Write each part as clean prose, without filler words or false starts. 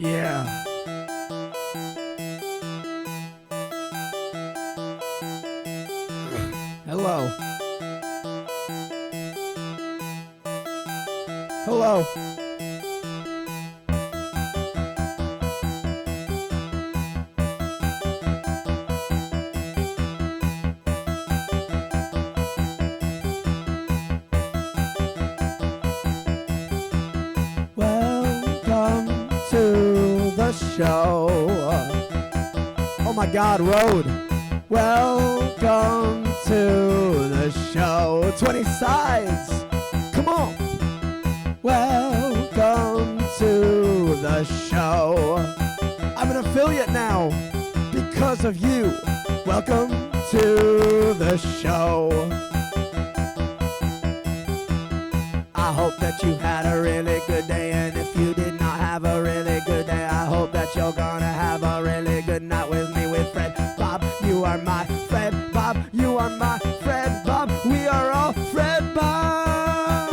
Yeah. Hello. Hello. Welcome to the show. Oh my God, road. Welcome to the show. 20 sides. Come on. Welcome to the show. I'm an affiliate now because of you. Welcome to the show. I hope that you had a really good day, and if you did not have a really good day, I hope that you're gonna have a really good night with me, with Fred Bob. You are my Fred Bob. You are my Fred Bob. We are all Fred Bob.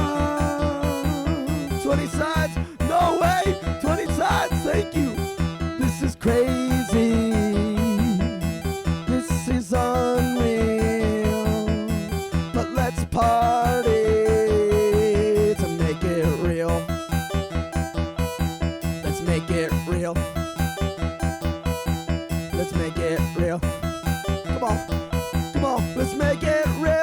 20 sides? No way! 20 sides, thank you. This is crazy. This is unreal. But let's party. Make it real. Let's make it real. Come on, come on, let's make it real.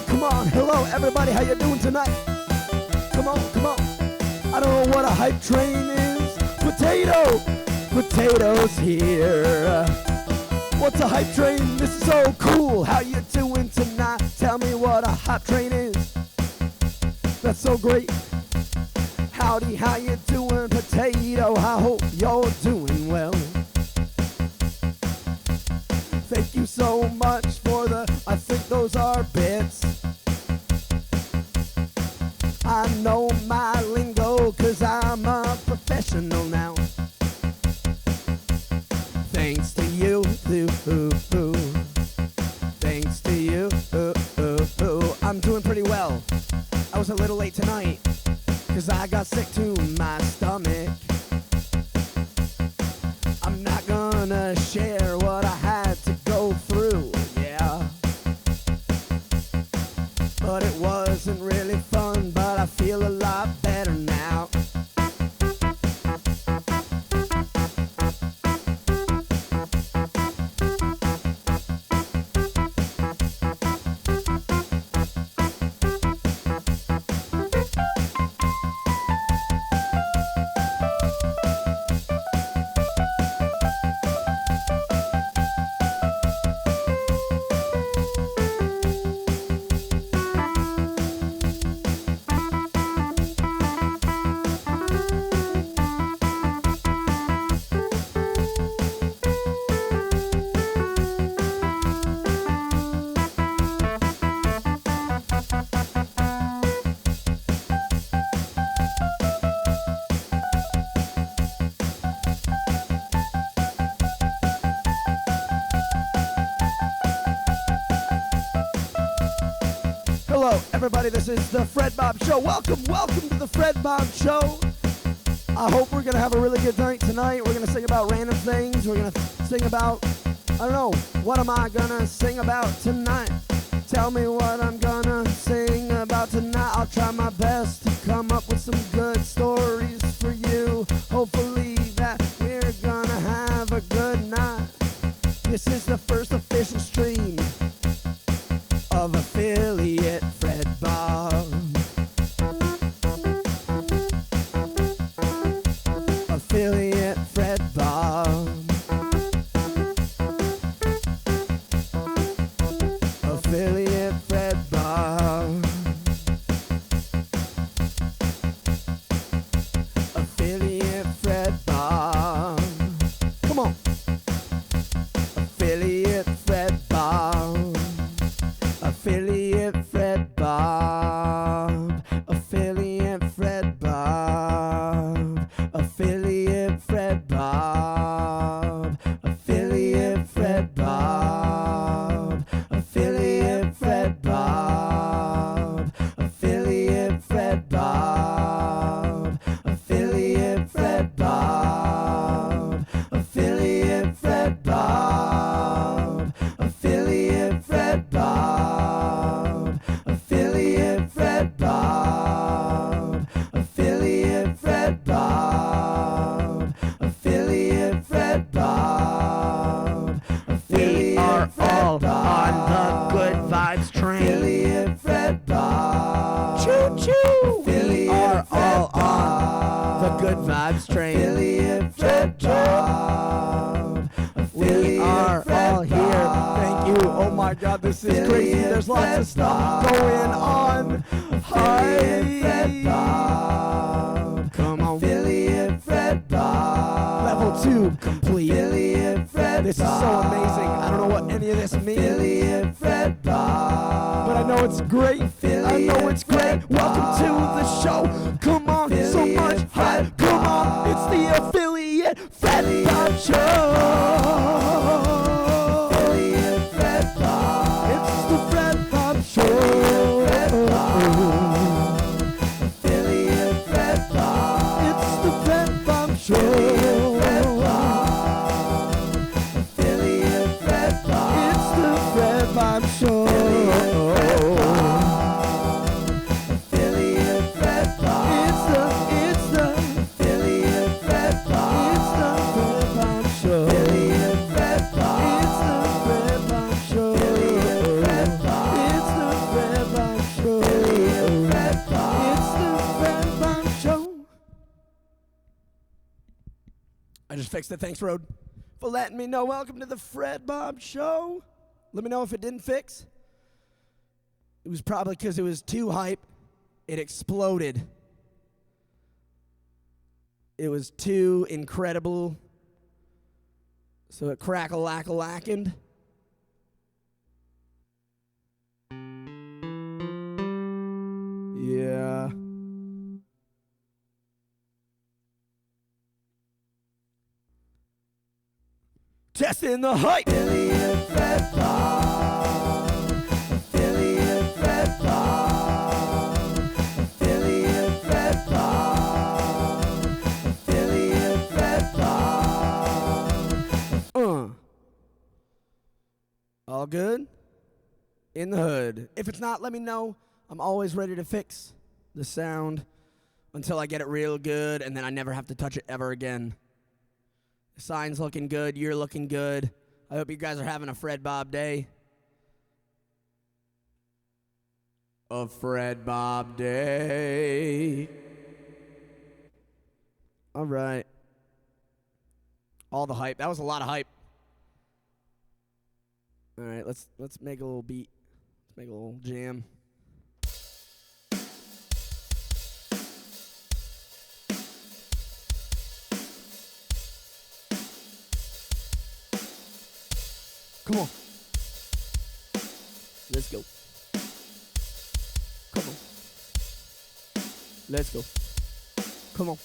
Come on, hello everybody, how you doing tonight? Come on, come on. I don't know what a hype train is. Potatoes here. What's a hype train? This is so cool. How you doing tonight? Tell me what a hype train is. That's so great. Howdy, how you doing, potato? I hope you're doing well. Thank you so much for I think those are bits. I know my lingo 'cause I'm a professional now. Thanks to you, thanks to you, I'm doing pretty well. I was a little late tonight 'cause I got sick to my stomach. I'm not gonna share what I had to go through, yeah. But it wasn't really fun, but I feel a lot better now. Hello, everybody, this is the Fred Bob Show. Welcome to the Fred Bob Show. I hope we're going to have a really good night tonight. We're going to sing about random things. We're going to sing about, I don't know, what am I going to sing about tonight? Tell me what I'm going to sing about tonight. I'll try my best to come up with some good stories for you. Hopefully that we're going to have a good night. This is the first official stream of affiliate Fred Bob. Affiliate Fred Bob. Affiliate Fred Bob. Come on. Affiliate Fred Bob. Affiliate Fred Bob. Affiliate Fred Bob. Affiliate Fred Bob. Affiliate Fred Bob. Affiliate Fred Bob. Affiliate Fred Bob. Affiliate Fred Bob. Affiliate Fred Bob. Affiliate Fred Bob. Affiliate Fred Bob. Affiliate Fred Bob. Affiliate Fred Bob. We are all on the Good Vibes train. Affiliate Fred Bob. Choo choo. We are all on the Good Vibes train. Affiliate Fred Bob. We are all here. Thank you. Oh my God, this is crazy. There's lots of stuff going on. Hi. Come on. Affiliate Fred Bob. Level 2 complete. Affiliate Fred. This is so amazing. I don't know what any of this means. Affiliate Fred Bob. But I know it's great. I know it's great. Welcome to the show. Come on, so much hype. Come on, it's the Affiliate Fred Bob Show. Affiliate Fred Bob. It's the Fred Bob Show. Affiliate Fred Bob. It's the Fred Bob Show. Affiliate Fred Bob. It's the Fred Bob Show. Affiliate Fred Bob. It's the Affiliate Fred Bob. It's the Fred Bob Show. Affiliate Fred Bob. It's the Fred Bob Show. Affiliate Fred Bob. It's the Fred Bob Show. Affiliate Fred Bob. It's the Fred Bob Show. I just fixed it. Thanks, Road, for letting me know. Welcome to the Fred Bob Show. Let me know if it didn't fix. It was probably because it was too hype. It exploded. It was too incredible. So it crackle-lackle-lackened. Yeah. Testing the hype. Affiliate Fred Bob. Affiliate Fred Bob. Affiliate Fred Bob. Affiliate Fred Bob. All good? In the hood. If it's not, let me know. I'm always ready to fix the sound until I get it real good, and then I never have to touch it ever again. The sign's looking good. You're looking good. I hope you guys are having a Fred Bob day. A Fred Bob day. All right. All the hype. That was a lot of hype. All right, let's make a little beat. Let's make a little jam. Come on. Let's go. Come on. Let's go. Come on.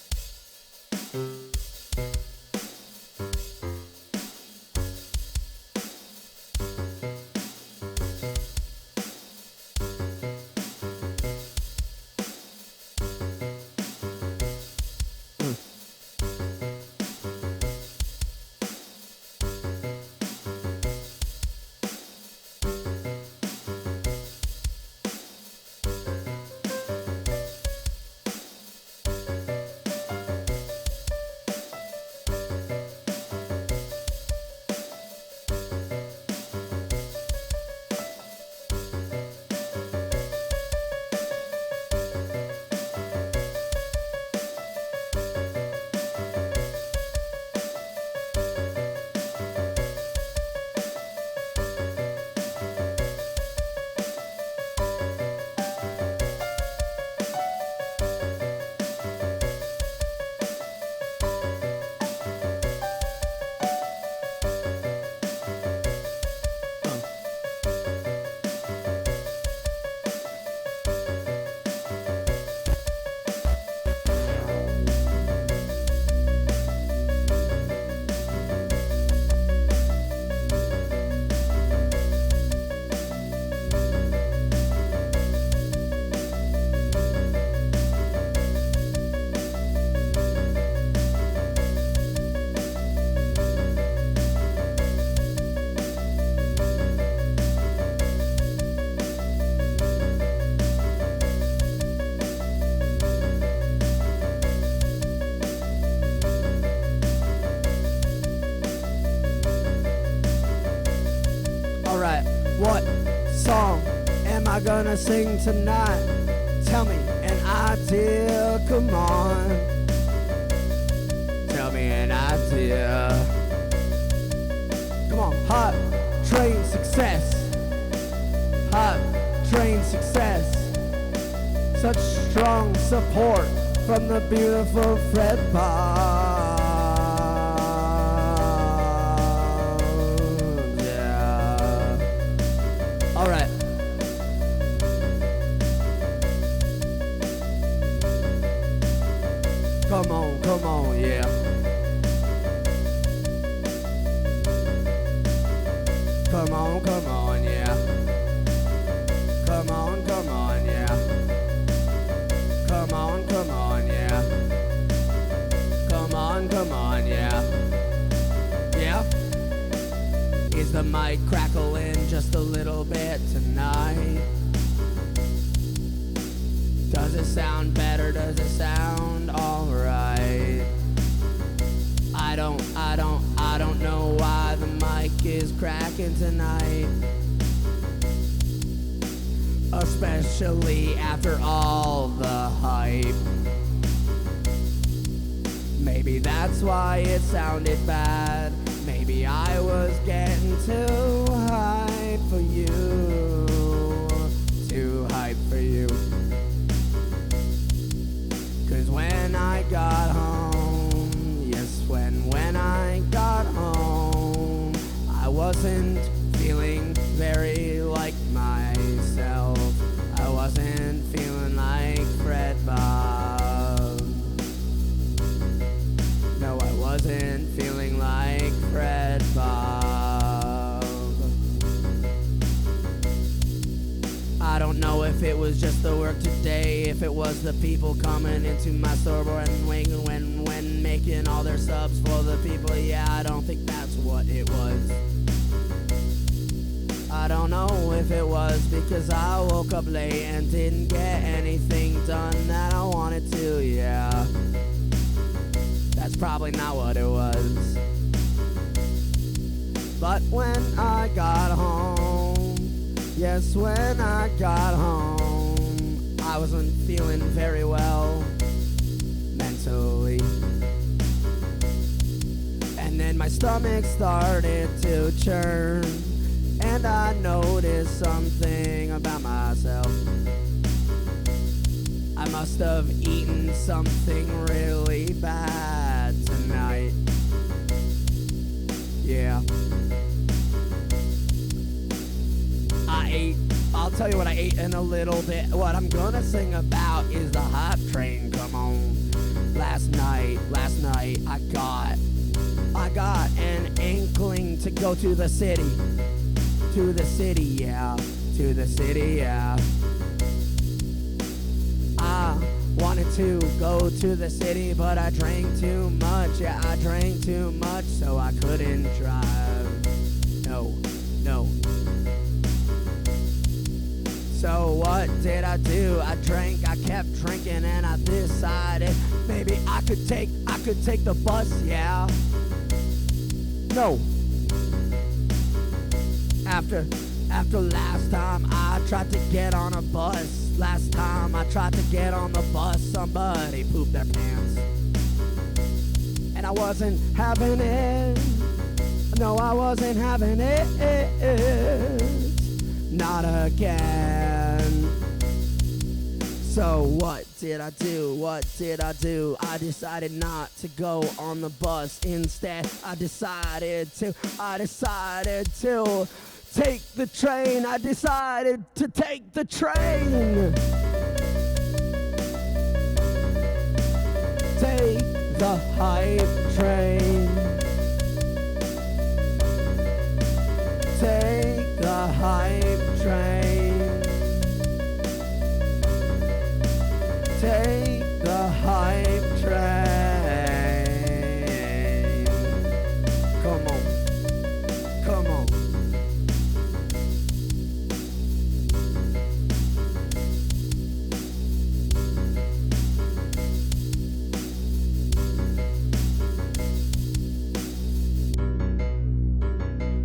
gonna sing tonight? Tell me an idea, come on. Tell me an idea. Come on, hot train success. Hot train success. Such strong support from the beautiful FREDDBOBB. Yeah. All right. Come on, yeah. Come on, yeah. Come on, yeah. Come on, yeah. Come on, yeah. Yeah? Is the mic crackling just a little bit tonight? Does it sound better? Does it sound alright? I don't know why the mic is cracking tonight. Especially after all the hype. Maybe that's why it sounded bad. Maybe I was getting too hype for you. Too hype for you. 'Cause when I got home, yes, when I got home, I wasn't feeling very like myself. I wasn't feeling like FREDDBOBB. No, I wasn't feeling like FREDDBOBB. I don't know if it was just the work today, if it was the people coming into my store and when making all their subs for the people. Yeah, I don't think that's what it was. I don't know if it was because I woke up late and didn't get anything done that I wanted to. Yeah, that's probably not what it was. But when I got home, yes, when I got home, I wasn't feeling very well mentally. And then my stomach started to churn, and I noticed something about myself. I must have eaten something really bad tonight. Yeah. I'll tell you what I ate in a little bit. What I'm gonna sing about is the hype train. Come on. Last night I got an inkling to go to the city. To the city, yeah. To the city, yeah. I wanted to go to the city, but I drank too much. Yeah, I drank too much, so I couldn't drive. No. So what did I do? I kept drinking, and I decided maybe I could take the bus, yeah. No. After last time I tried to get on a bus, somebody pooped their pants. And I wasn't having it. No, I wasn't having it. Not again. So what did I do? I decided not to go on the bus. Instead, I decided to take the train. I decided to take the train. Take the hype train. Take the hype train. Take the hype train. Come on.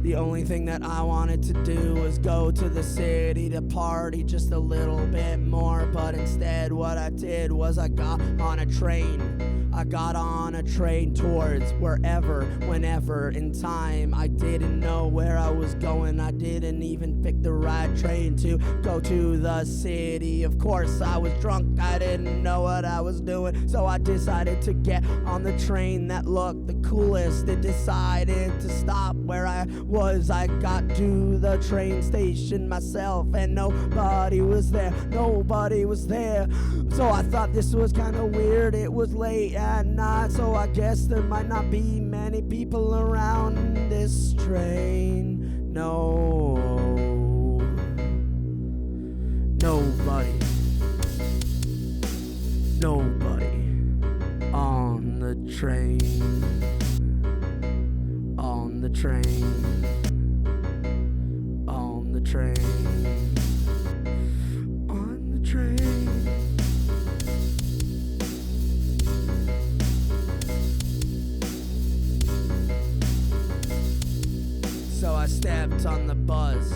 The The only thing that I wanted to do was go to the city to party just a little bit more. But instead what I did was I got on a train. I got on a train towards wherever, whenever in time. I didn't know where I was going. I didn't even pick the right train to go to the city. Of course I was drunk, I didn't know what I was doing, so I decided to get on the train that looked the coolest. It decided to stop where I was. I got to the train station myself and nobody was there. Nobody was there. So I thought this was kind of weird. It was late at night, so I guess there might not be many people around this train. No, nobody. Nobody on the train. On the train. On the train. On the train. So I stepped on the bus.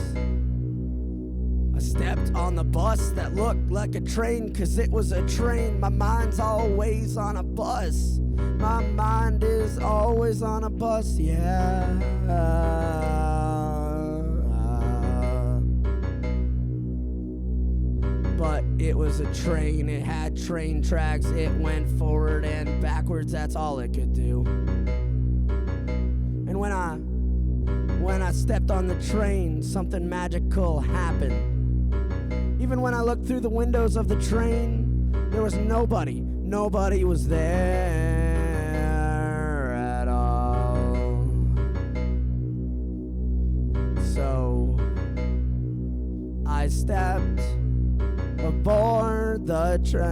I stepped on the bus that looked like a train, 'cause it was a train. My mind's always on a bus. My mind is always on a bus, yeah. But it was a train, it had train tracks. It went forward and backwards, that's all it could do. And when I stepped on the train, something magical happened. Even when I looked through the windows of the train, there was nobody. Nobody was there at all. So I stepped aboard the train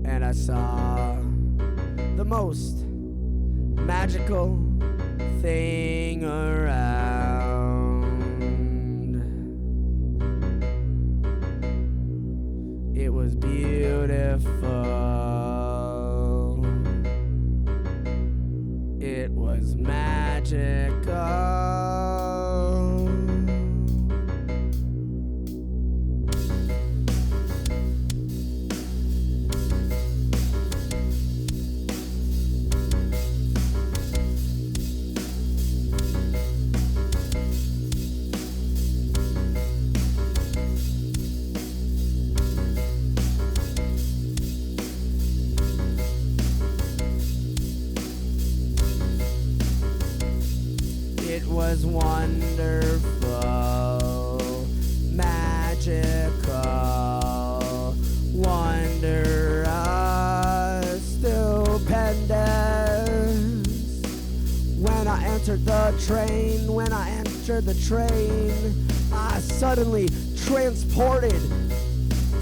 and I saw the most magical thing around. It was beautiful. It was magical. It was wonderful, magical, wondrous, stupendous. When I entered the train, I suddenly transported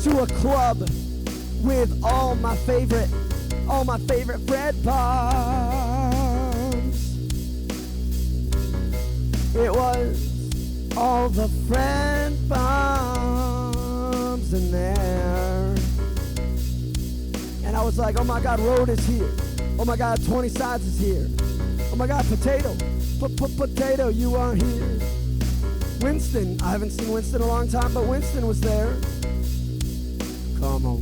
to a club with all my favorite FREDDBOBBs. It was all the FREDDBOBBs in there. And I was like, oh my God, Road is here. Oh my God, 20 Sides is here. Oh my God, Potato. Potato, you are here. Winston, I haven't seen Winston in a long time, but Winston was there. Come on.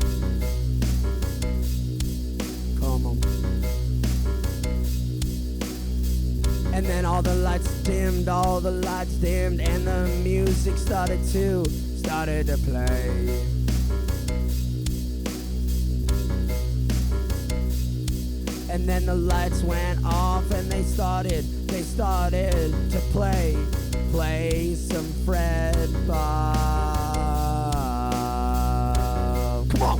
Come on. And then all the lights dimmed, and the music started to play. And then the lights went off and they started to play some FREDDBOBB. Come on.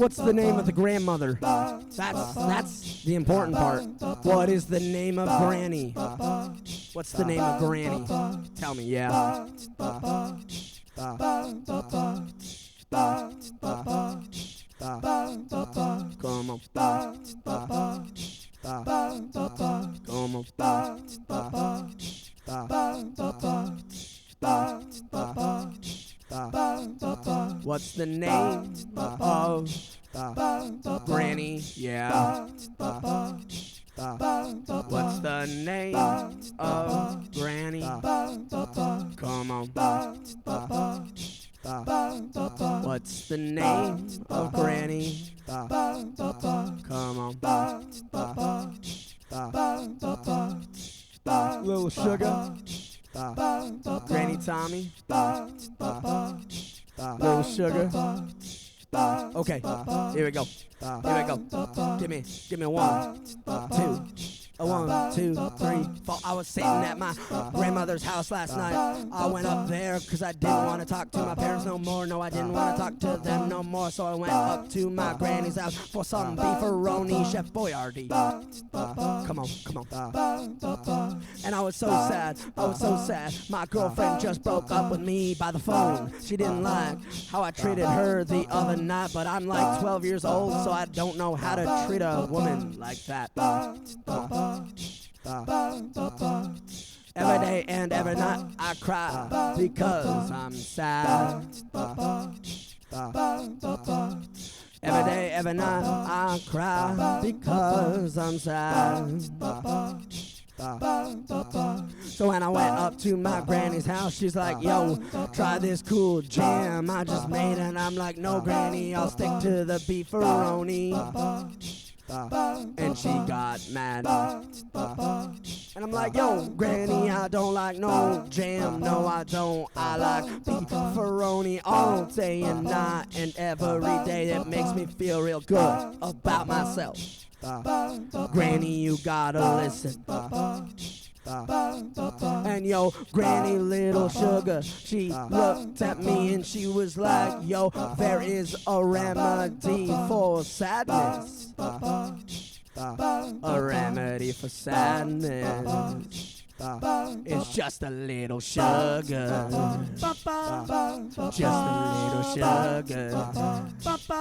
What's the name of the grandmother? That's the important part. What is the name of Granny? What's the name of Granny? Tell me, yeah. Come on. Come on. What's the name of Granny? Yeah. What's the name of Granny? Come on. What's the name of Granny? Come on. Little Sugar. Granny Tommy. Little Sugar. Okay, here we go. Here we go. Give me 1, 2. 1, 2, 3, 4. I was sitting at my grandmother's house last night. I went up there because I didn't want to talk to my parents no more. No, I didn't want to talk to them no more. So I went up to my granny's house for some beefaroni, Chef Boyardee. Come on, come on. And I was so sad. I was so sad. My girlfriend just broke up with me by the phone. She didn't like how I treated her the other night, but I'm like 12 years old, so I don't know how to treat a woman like that. Every day and every night I cry because I'm sad. Every day, every night I cry because I'm sad. So when I went up to my granny's house, she's like, yo, try this cool jam I just made. And I'm like, no, Granny, I'll stick to the beefaroni. And she got mad. And I'm like, yo, Granny, I don't like no jam. No, I don't. I like beefaroni all day and night and every day. It makes me feel real good about myself. Granny, you gotta listen. And yo, Granny Little Sugar, she looked at me and she was like, yo, there is a remedy for sadness. A remedy for sadness. It's just a little sugar. Just a little sugar. Just a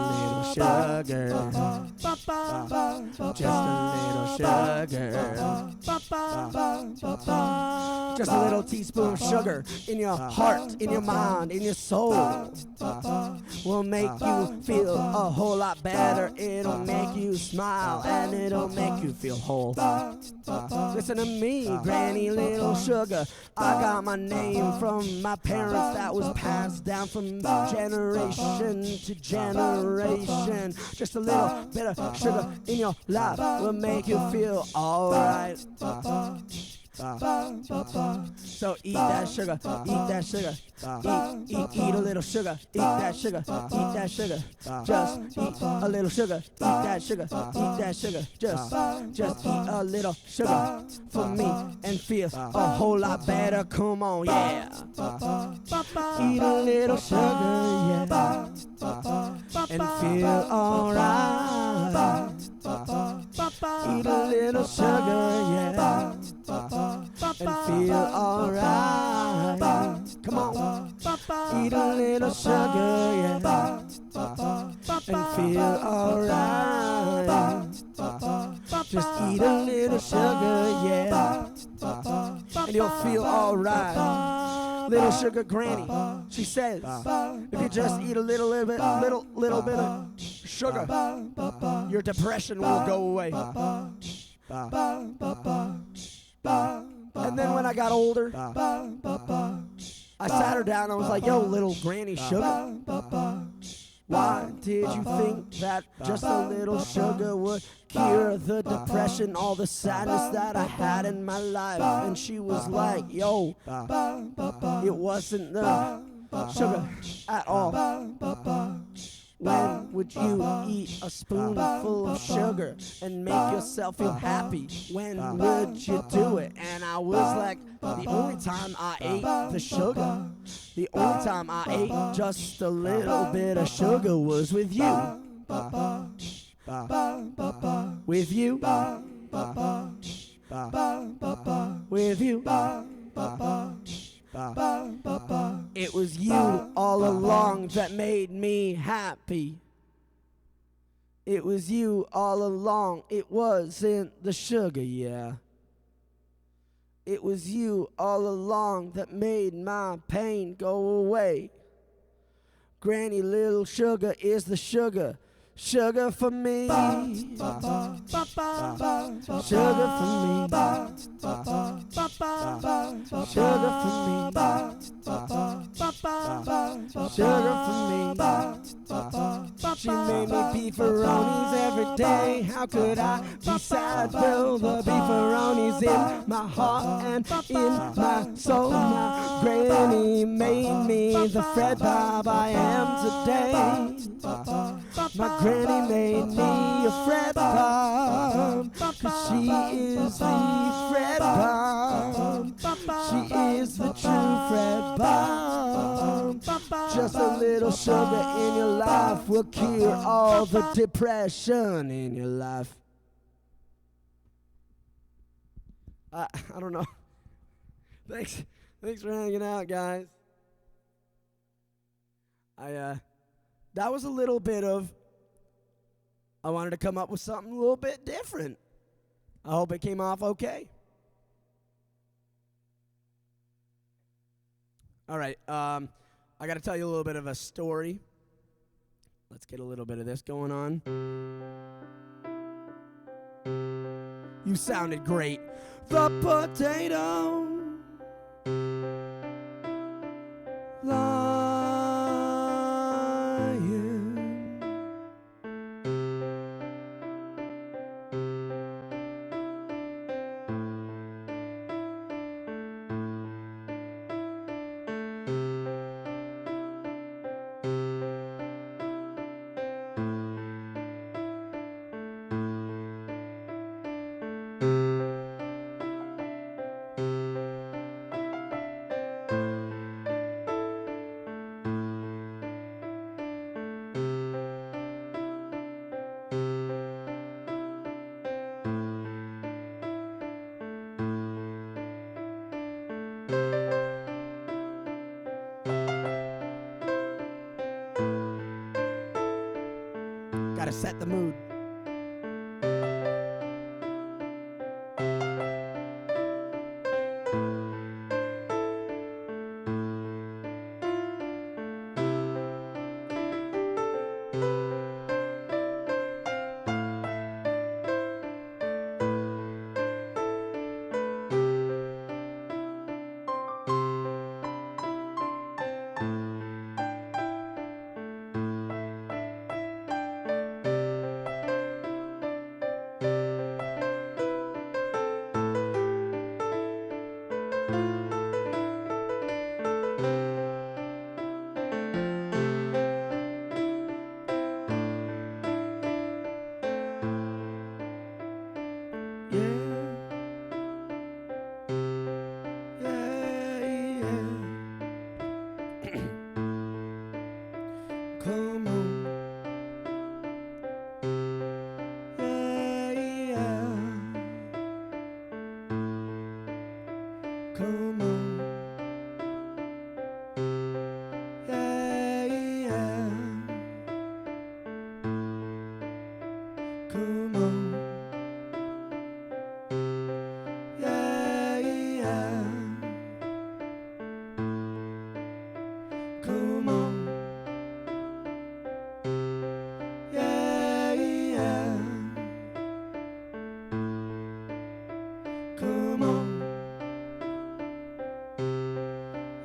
little sugar. Just a little sugar. Just a little teaspoon of sugar in your heart, in your mind, in your soul will make you feel a whole lot better. It'll make you smile and it'll make you feel whole. Listen to me, Granny Little Sugar. I got my name from my parents that was passed down from generation to generation. Just a little bit of sugar in your life will make you feel alright. So eat that sugar, eat that sugar, eat a little sugar, eat that sugar, eat that sugar. Just eat a little sugar, eat that sugar, eat that sugar. Just eat a little sugar for me and feel a whole lot better. Come on, yeah. Eat a little sugar, yeah, and feel alright. Eat a little sugar, yeah, and feel alright. Come on. Eat a little sugar, yeah, and feel alright. Just eat a little sugar, yeah, and you'll feel alright. Little Sugar Granny, she says, if you just eat a little bit of sugar, your depression will go away. And then when I got older, I sat her down and I was like, yo, little Granny Sugar, why did you think that just a little sugar would cure the depression, all the sadness that I had in my life? And she was like, yo, it wasn't the sugar at all. When would you eat a spoonful of sugar and make yourself feel happy? When would you do it? And I was like, the only time I ate the sugar The only time I ate just a little bit of sugar was with you. With you. With you. It was you all along that made me happy. It was you all along. It wasn't the sugar, yeah. It was you all along that made my pain go away. Granny, little sugar is the sugar. Sugar for me. Sugar for me. Sugar for me. Sugar for me. She made me beefaronis every day. How could I be sad? Well, the beefaronis in my heart and in my soul. My granny made me the FREDDBOBB I am today. My granny made me a FREDDBOBB, 'cause she is the FREDDBOBB. She is the true FREDDBOBB. Just a little sugar in your life will cure all the depression in your life. I don't know. Thanks for hanging out, guys. That was a little bit of, I wanted to come up with something a little bit different. I hope it came off okay. All right, I got to tell you a little bit of a story. Let's get a little bit of this going on. You sounded great. The potato lion. Gotta set the mood. Come on. Yeah, yeah. Come on. Yeah, yeah. Come on. Yeah, yeah. Come on. Come on.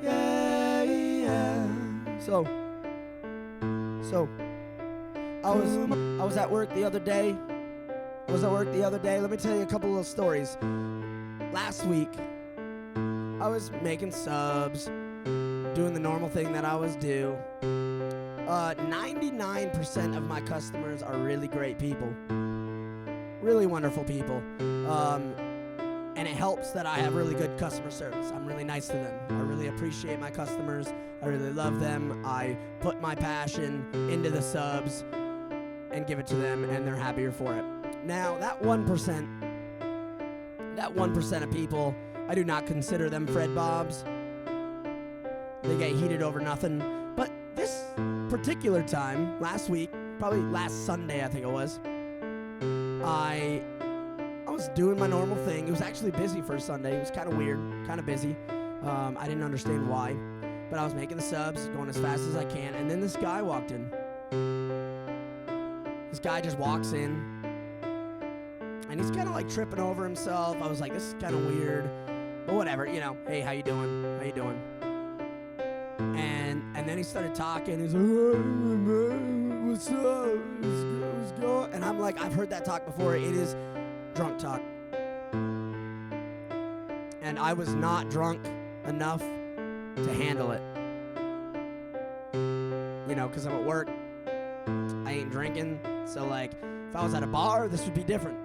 Yeah, yeah. So I was at work the other day. Let me tell you a couple little stories. Last week, I was making subs, doing the normal thing that I always do. 99% of my customers are really great people. Really wonderful people. And it helps that I have really good customer service. I'm really nice to them. I really appreciate my customers. I really love them. I put my passion into the subs and give it to them, and they're happier for it. Now, that 1% of people, I do not consider them FREDDBOBBs. They get heated over nothing. But this particular time, last week, probably last Sunday, I think it was, I was doing my normal thing. It was actually busy for a Sunday. It was kind of weird, kind of busy. I didn't understand why. But I was making the subs, going as fast as I can, and then this guy walked in. This guy just walks in, and he's kind of like tripping over himself. I was like, this is kind of weird, but whatever, you know. Hey, how you doing? How you doing? And then he started talking. He's like, hey, man, what's up? What's going? And I'm like, I've heard that talk before. It is drunk talk. And I was not drunk enough to handle it. You know, because I'm at work. I ain't drinking. So, like, if I was at a bar, this would be different.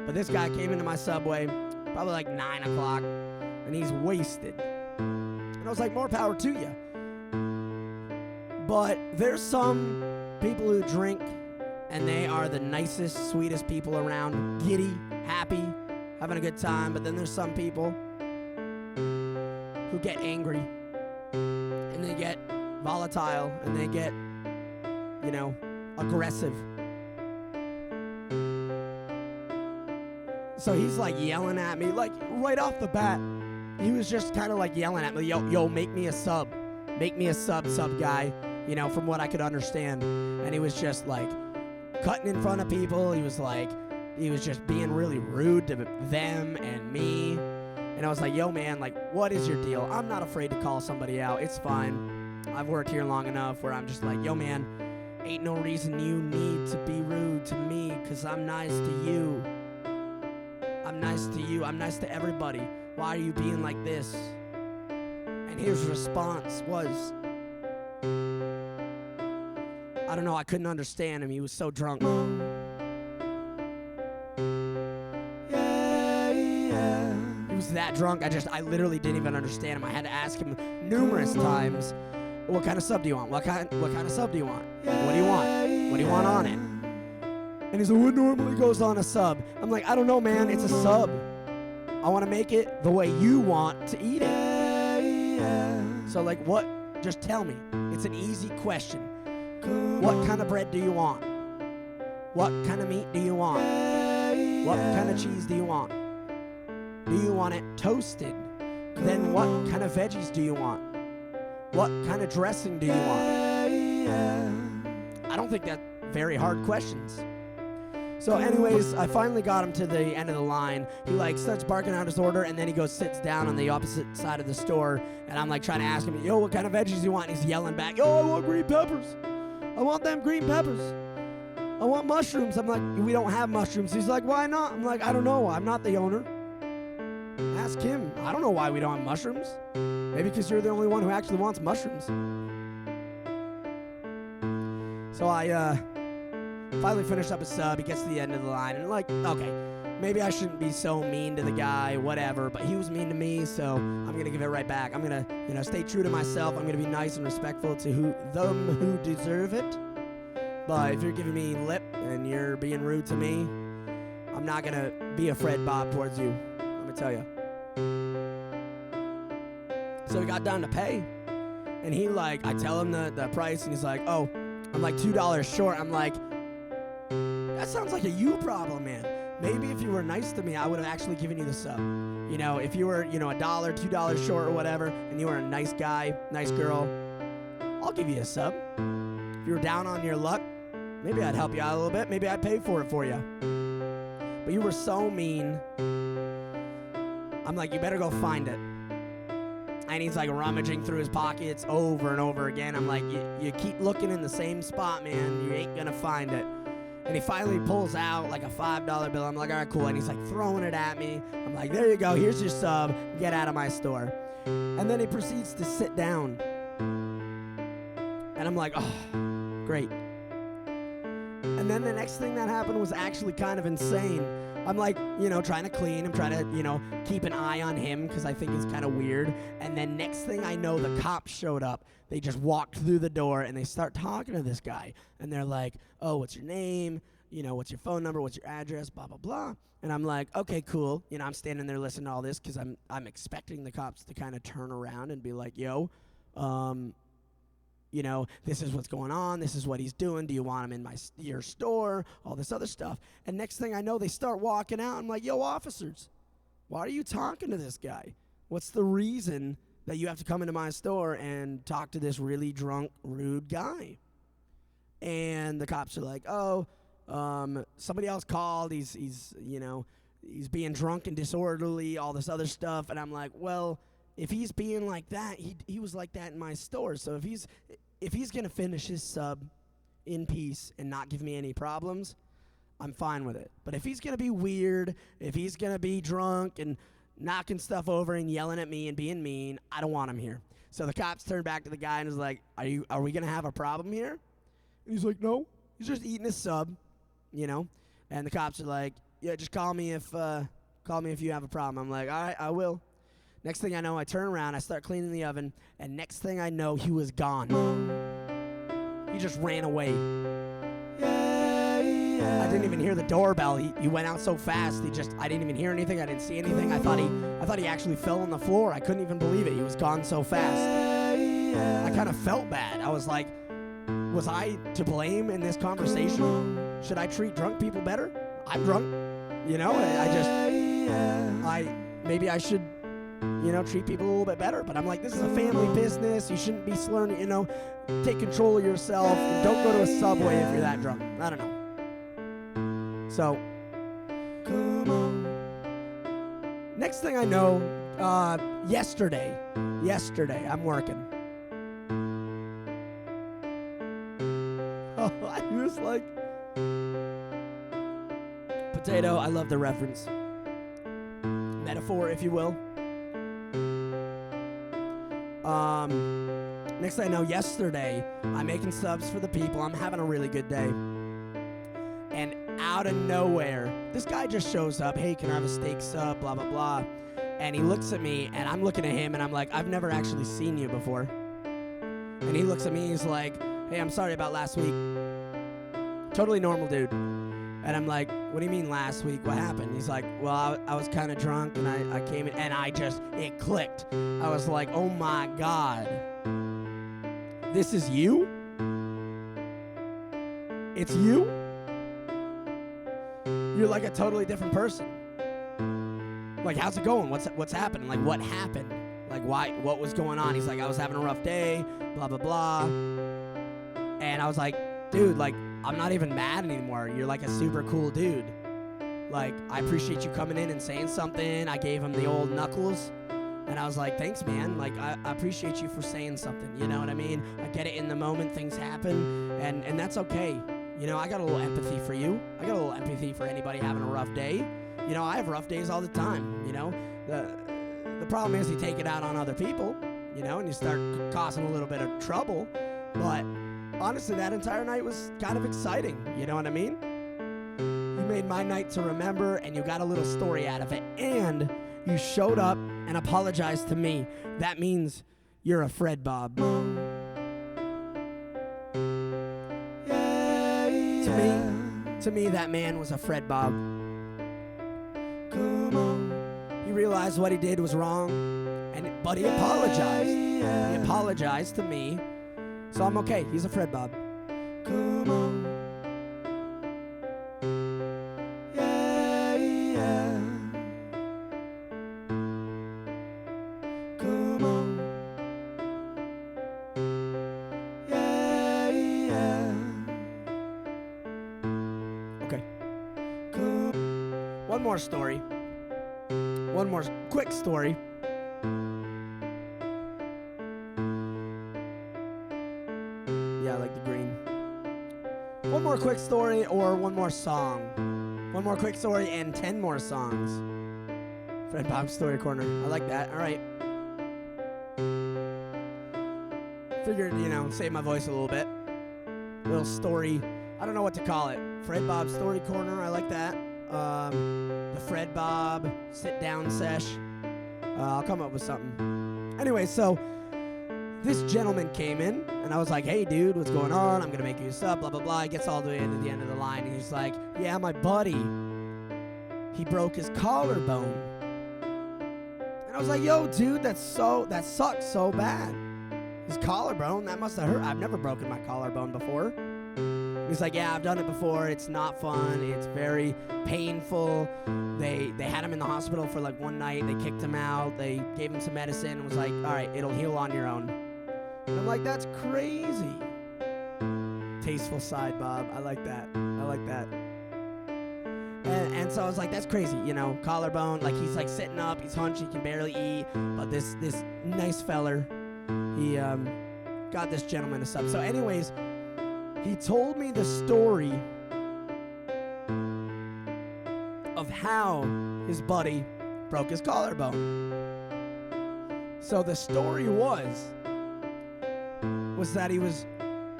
But this guy came into my Subway probably like 9 o'clock, and he's wasted. And I was like, more power to you. But there's some people who drink, and they are the nicest, sweetest people around. Giddy, happy, having a good time. But then there's some people who get angry, and they get volatile, and they get, you know, aggressive. So he's like yelling at me, like right off the bat. He was just kind of like yelling at me, yo, make me a sub. Make me a sub guy, you know, from what I could understand. And he was just like cutting in front of people. He was just being really rude to them and me. And I was like, yo, man, like, what is your deal? I'm not afraid to call somebody out. It's fine. I've worked here long enough where I'm just like, yo, man, ain't no reason you need to be rude to me, because I'm nice to you. I'm nice to you. I'm nice to everybody. Why are you being like this? And his response was, I don't know, I couldn't understand him. He was so drunk. He was that drunk, I literally didn't even understand him. I had to ask him numerous times, what kind of sub do you want? What kind of sub do you want? What do you want? What do you want on it? And he's like, what normally goes on a sub? I'm like, I don't know, man. It's a sub. I want to make it the way you want to eat it. So, like, what? Just tell me. It's an easy question. What kind of bread do you want? What kind of meat do you want? What kind of cheese do you want? Do you want it toasted? Then what kind of veggies do you want? What kind of dressing do you want? I don't think that's very hard questions. So anyways, I finally got him to the end of the line. He like starts barking out his order, and then he goes sits down on the opposite side of the store, and I'm like trying to ask him, yo, what kind of veggies do you want? And he's yelling back, yo, I want green peppers. I want them green peppers. I want mushrooms. I'm like, we don't have mushrooms. He's like, why not? I'm like, I don't know. I'm not the owner. Ask him. I don't know why we don't have mushrooms. Maybe because you're the only one who actually wants mushrooms. So I finally finished up a sub. He gets to the end of the line, and like, okay, maybe I shouldn't be so mean to the guy, whatever, but he was mean to me, so I'm gonna give it right back. I'm gonna, you know, stay true to myself. I'm gonna be nice and respectful to them who deserve it. But if you're giving me lip and you're being rude to me, I'm not gonna be a FREDDBOBB towards you. Let me tell you. So we got down to pay, and he like, I tell him the price, and he's like, oh, I'm like $2 short. I'm like, that sounds like a you problem, man. Maybe if you were nice to me, I would have actually given you the sub. You know, if you were, you know, $1, $2 short or whatever, and you were a nice guy, nice girl, I'll give you a sub. If you were down on your luck, maybe I'd help you out a little bit. Maybe I'd pay for it for you. But you were so mean. I'm like, you better go find it. And he's like rummaging through his pockets over and over again. I'm like, you keep looking in the same spot, man. You ain't gonna find it. And he finally pulls out like a $5 bill. I'm like, all right, cool. And he's like throwing it at me. I'm like, there you go. Here's your sub. Get out of my store. And then he proceeds to sit down. And I'm like, oh, great. And then the next thing that happened was actually kind of insane. I'm like, trying to clean. I'm trying to, keep an eye on him because I think it's kind of weird. And then next thing I know, the cops showed up. They just walked through the door and they start talking to this guy. And they're like, oh, what's your name? What's your phone number? What's your address? Blah, blah, blah. And I'm like, okay, cool. I'm standing there listening to all this because I'm expecting the cops to kind of turn around and be like, yo, this is what's going on. This is what he's doing. Do you want him in your store? All this other stuff. And next thing I know, they start walking out. I'm like, yo, officers, why are you talking to this guy? What's the reason that you have to come into my store and talk to this really drunk, rude guy? And the cops are like, oh, somebody else called. He's being drunk and disorderly, all this other stuff. And I'm like, well, if he's being like that, he was like that in my store. So if he's going to finish his sub in peace and not give me any problems, I'm fine with it. But if he's going to be weird, if he's going to be drunk and knocking stuff over and yelling at me and being mean, I don't want him here. So the cops turned back to the guy and was like, are we going to have a problem here? And he's like, no. He's just eating his sub, And the cops are like, yeah, just call me if you have a problem. I'm like, all right, I will. Next thing I know, I turn around, I start cleaning the oven, and next thing I know, he was gone. He just ran away. I didn't even hear the doorbell. He went out so fast. I didn't even hear anything. I didn't see anything. I thought he actually fell on the floor. I couldn't even believe it. He was gone so fast. I kind of felt bad. I was like, was I to blame in this conversation? Should I treat drunk people better? I'm drunk. Maybe I should treat people a little bit better. But I'm like, this is a family business. You shouldn't be slurring, take control of yourself. And don't go to a Subway if you're that drunk. I don't know. So, next thing I know, yesterday, I'm working. Oh, I was like, potato, I love the reference. Metaphor, if you will. Next thing I know, yesterday, I'm making subs for the people. I'm having a really good day. And out of nowhere, this guy just shows up. Hey, can I have a steak sub? Blah, blah, blah. And he looks at me, and I'm looking at him, and I'm like, I've never actually seen you before. And he looks at me, he's like, hey, I'm sorry about last week. Totally normal dude. And I'm like, what do you mean last week? What happened? He's like, well, I was kind of drunk, and I came in, and it clicked. I was like, oh my God. This is you? It's you? You're like a totally different person. Like, how's it going? What's happening? Like, what happened? Like, why? What was going on? He's like, I was having a rough day, blah, blah, blah. And I was like, dude, like, I'm not even mad anymore. You're like a super cool dude. Like, I appreciate you coming in and saying something. I gave him the old knuckles. And I was like, thanks, man. Like, I appreciate you for saying something. You know what I mean? I get it in the moment. Things happen. And that's okay. I got a little empathy for you. I got a little empathy for anybody having a rough day. I have rough days all the time. The problem is you take it out on other people, and you start causing a little bit of trouble. But honestly, that entire night was kind of exciting. You know what I mean? You made my night to remember, and you got a little story out of it. And you showed up and apologized to me. That means you're a FREDDBOBB. To me, that man was a FREDDBOBB. He realized what he did was wrong, but he apologized. He apologized to me, so I'm okay. He's a FREDDBOBB. Come on. Yeah, yeah. Come on. Yeah, yeah. Okay. One more story. One more quick story. Yeah, I like the green. One more quick story or one more song. One more quick story and 10 more songs. FREDDBOBB Story Corner. I like that. All right. Figured, save my voice a little bit. Little story. I don't know what to call it. FREDDBOBB Story Corner. I like that. The FREDDBOBB sit-down sesh. I'll come up with something. Anyway, so this gentleman came in, and I was like, hey, dude, what's going on? I'm going to make you a sub, blah, blah, blah. He gets all the way to the end of the line, and he's like, yeah, my buddy, he broke his collarbone. And I was like, yo, dude, that sucks so bad. His collarbone, that must have hurt. I've never broken my collarbone before. He's like, yeah, I've done it before. It's not fun. It's very painful. They had him in the hospital for like one night. They kicked him out. They gave him some medicine and was like, all right, it'll heal on your own. And I'm like, that's crazy. Tasteful side, Bob. I like that. I like that. And so I was like, that's crazy, you know, collarbone. Like, he's like sitting up. He's hunched. He can barely eat. But this nice feller, he got this gentleman a sub. So anyways, he told me the story of how his buddy broke his collarbone. So the story was that he was,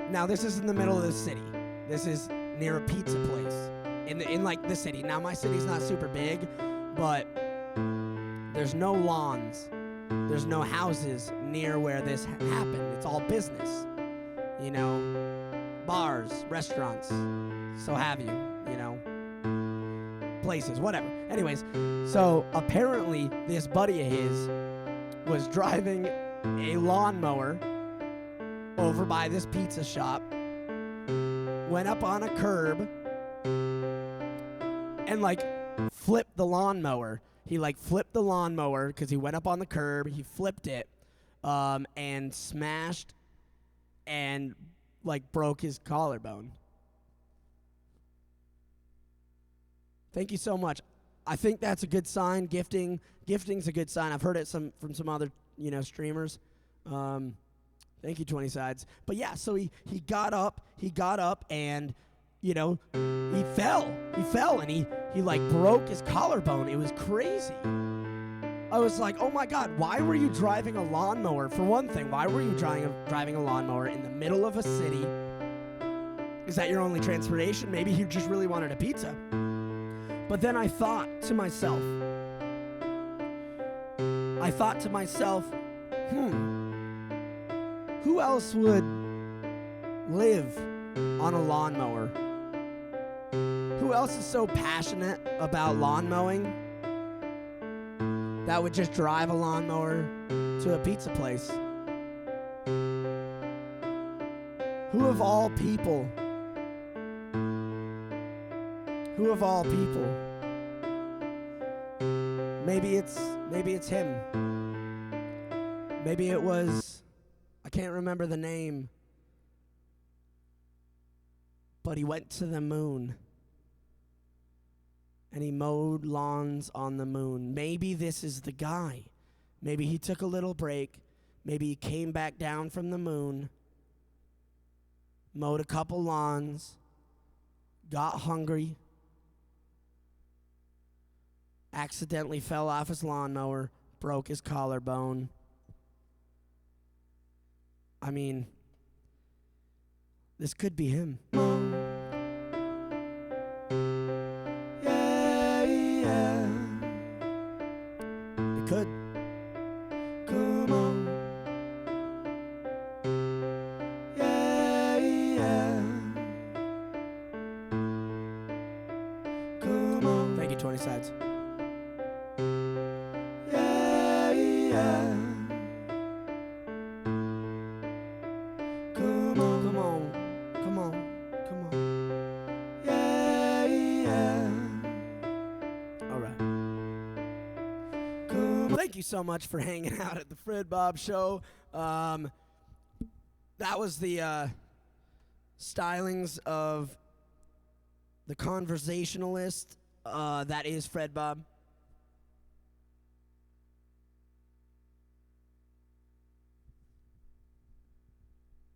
now this is in the middle of the city. This is near a pizza place in like the city. Now my city's not super big, but there's no lawns. There's no houses near where this happened. It's all business, you know. Bars, restaurants, so have you, you know, places, whatever. Anyways, so apparently this buddy of his was driving a lawnmower over by this pizza shop, went up on a curb, and like flipped the lawnmower. He like flipped the lawnmower because he went up on the curb, he flipped it, and smashed and like broke his collarbone. Thank you so much. I think that's a good sign. Gifting's a good sign. I've heard it from some other, you know, streamers. Thank you, 20 Sides. But yeah, so he got up and, you know, he fell and he like broke his collarbone. It was crazy. I was like, oh my God, why were you driving a lawnmower? For one thing, why were you driving a lawnmower in the middle of a city? Is that your only transportation? Maybe he just really wanted a pizza. But then I thought to myself, who else would live on a lawnmower? Who else is so passionate about lawn mowing that would just drive a lawnmower to a pizza place? Who of all people? Maybe it's him. Maybe it was, I can't remember the name, but he went to the moon. And he mowed lawns on the moon. Maybe this is the guy. Maybe he took a little break. Maybe he came back down from the moon, mowed a couple lawns, got hungry, accidentally fell off his lawnmower, broke his collarbone. I mean, this could be him. Could. Come on. Yeah, yeah. Come on. Thank you, 20 Sides. Yeah, yeah. Come on, come on, come on, come on. Yeah, yeah. All right. Thank you so much for hanging out at the FREDDBOBB Show. That was the stylings of the conversationalist that is FREDDBOBB.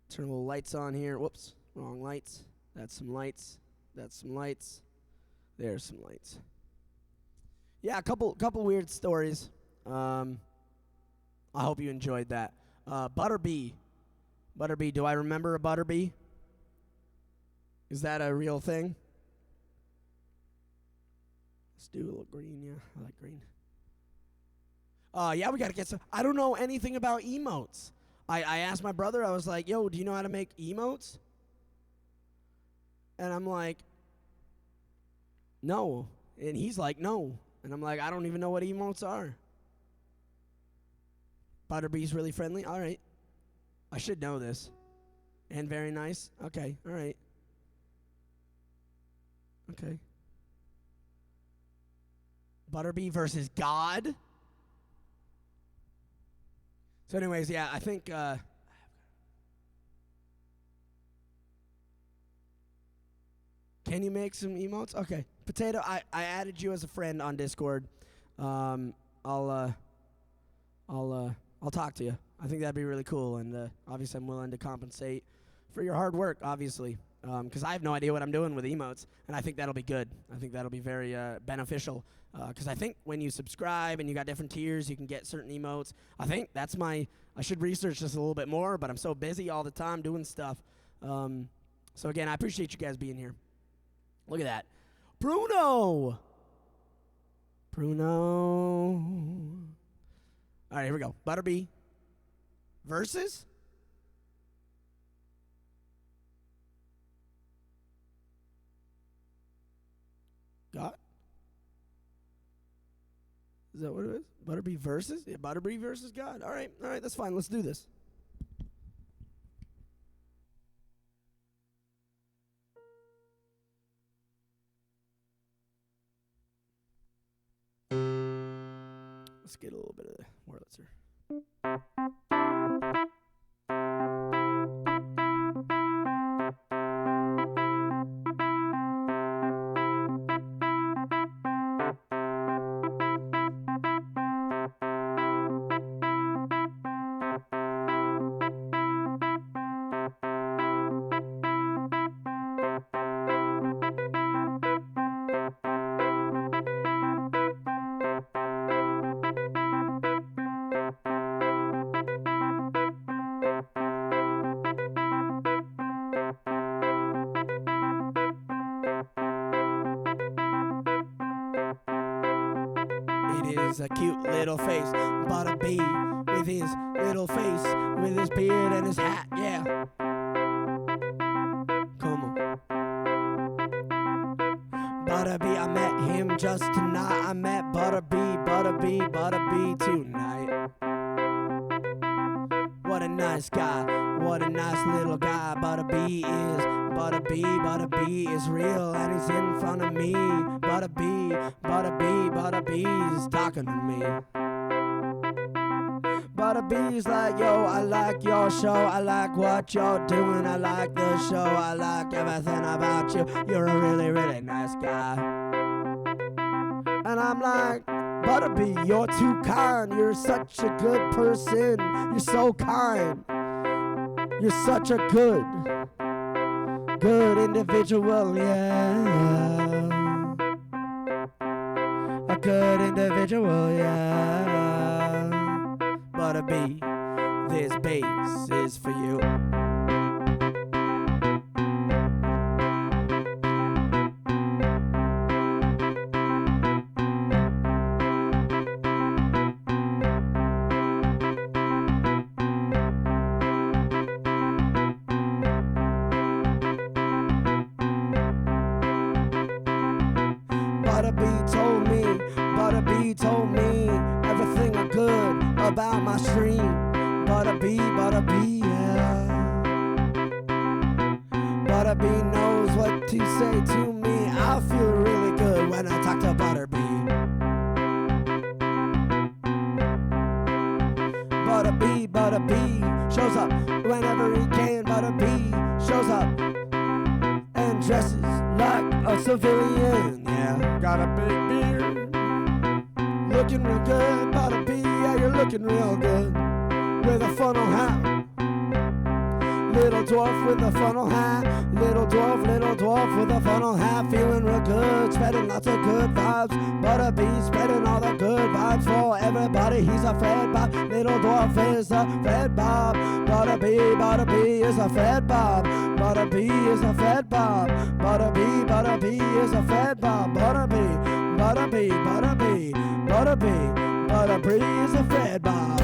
Turn a little lights on here. Whoops, wrong lights. That's some lights. That's some lights. There's some lights. Yeah, a couple weird stories. I hope you enjoyed that. Butterbee. Butterbee, do I remember a Butterbee? Is that a real thing? Let's do a little green, yeah. I like green. Yeah, we got to get some. I don't know anything about emotes. I asked my brother, I was like, yo, do you know how to make emotes? And I'm like, no. And he's like, no. And I'm like, I don't even know what emotes are. Butterbee's really friendly? All right. I should know this. And very nice? Okay, all right. Okay. Butterbee versus God? So anyways, yeah, I think... can you make some emotes? Okay. Potato, I added you as a friend on Discord. I'll talk to you. I think that'd be really cool, and obviously I'm willing to compensate for your hard work, obviously, because I have no idea what I'm doing with emotes, and I think that'll be good. I think that'll be very beneficial, because I think when you subscribe and you got different tiers, you can get certain emotes. I think that's I should research this a little bit more, but I'm so busy all the time doing stuff. So again, I appreciate you guys being here. Look at that. Bruno! All right, here we go. Butterbee versus? God? Is that what it is? Butterbee versus? Yeah, Butterbee versus God. All right, that's fine. Let's do this. Let's get a little bit of the Wurlitzer. A cute little face, Butterbee with his little face, with his beard and his hat, yeah. Come on. Butterbee, I met him just tonight. I met Butterbee tonight. What a nice guy, what a nice little guy. Butterbee is real, and he's in front of me. Butterbee's talking to me. Butterbee's like, yo, I like your show, I like what you're doing, I like the show, I like everything about you. You're a really, really nice guy. And I'm like, Butterbee, you're too kind. You're such a good person. You're so kind. You're such a good individual, yeah. A good individual, yeah. Butterbee, this bass is for you. Butterbee told me everything I could about my stream. Butterbee, yeah. Butterbee knows what to say to me. I feel really good when I talk to Butterbee. Butterbee shows up whenever he can. Butterbee shows up and dresses like a civilian. Yeah, got a big beard, looking real good. Butterbee, yeah, you're looking real good. With a funnel hat, little dwarf with a funnel hat. Little dwarf with a funnel hat. Feeling real good, spreading lots of good vibes. Butterbee spreading all the good vibes for everybody. He's a FREDDBOBB. Little dwarf is a FREDDBOBB. Butterbee is a FREDDBOBB. Butterbee is a FREDDBOBB. Butterbee is a FREDDBOBB. Butterbee, Butterbee, Butterbee, Butterbee is a Fred Bob.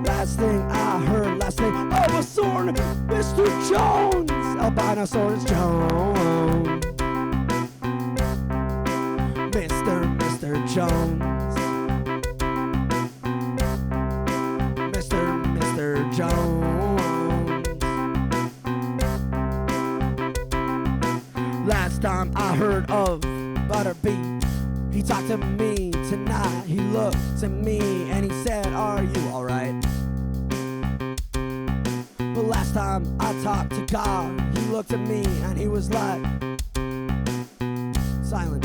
Last thing I heard, last name of a sword, Mr. Jones, Albinosaurus Jones. Mr. Jones. Mr. Jones. Last time I heard of Butterbee, he talked to me tonight. He looked at me and he said, "Are you alright?" But last time I talked to God, he looked at me and he was like, silent.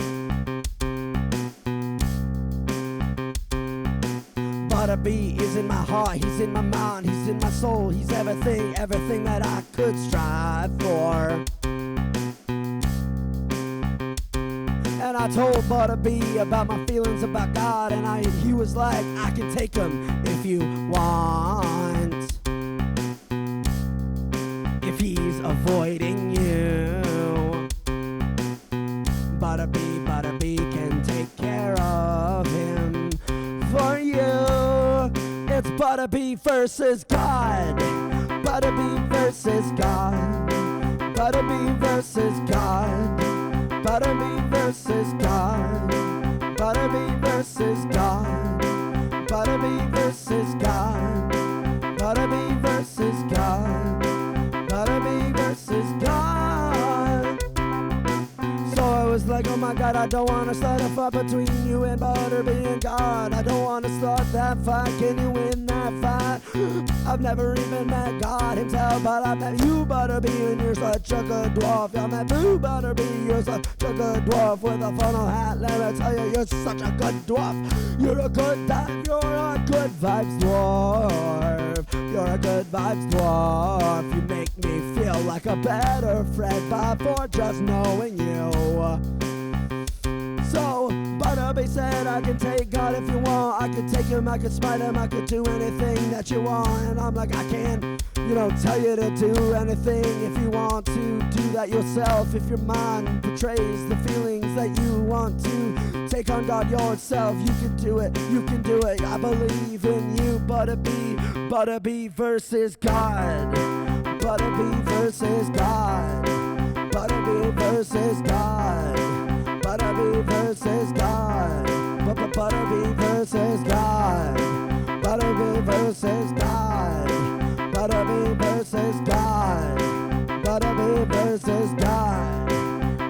Butterbee is in my heart, he's in my mind, he's in my soul, he's everything, everything that I could strive for. And I told Butterbee about my feelings about God, and he was like, "I can take him if you want, if he's avoiding you. Butterbee can take care of him for you." It's Butterbee versus God. Butterbee versus God. Butterbee versus God. Butterbee versus God. Butterbee versus God. Butterbee versus God. Butterbee versus God. Butterbee versus God. So I was like, oh my God, I don't want to start a fight between you and Butterbee and God. I don't want to start that fight. Can you win that fight? I've never even met God himself, but I met you, Butterbee, and you're such a good dwarf. I met you, Butterbee, you're such a good dwarf with a funnel hat. Let me tell you, you're such a good dwarf. You're a good type, you're a good vibes dwarf. You're a good vibes dwarf. You make me feel like a better Fred Bob for just knowing you. So Butterbee said, "I can take God if you want. I can take him, I can smite him, I can do anything that you want." And I'm like, I can't, tell you to do anything. If you want to do that yourself, if your mind portrays the feelings that you want to take on God yourself, you can do it, you can do it. I believe in you, Butterbee. Butterbee versus God. Butterbee versus God. Butterbee versus God. Butterbee versus God. Butterbee versus God. Butterbee versus God. Butterbee versus God. Butterbee versus God.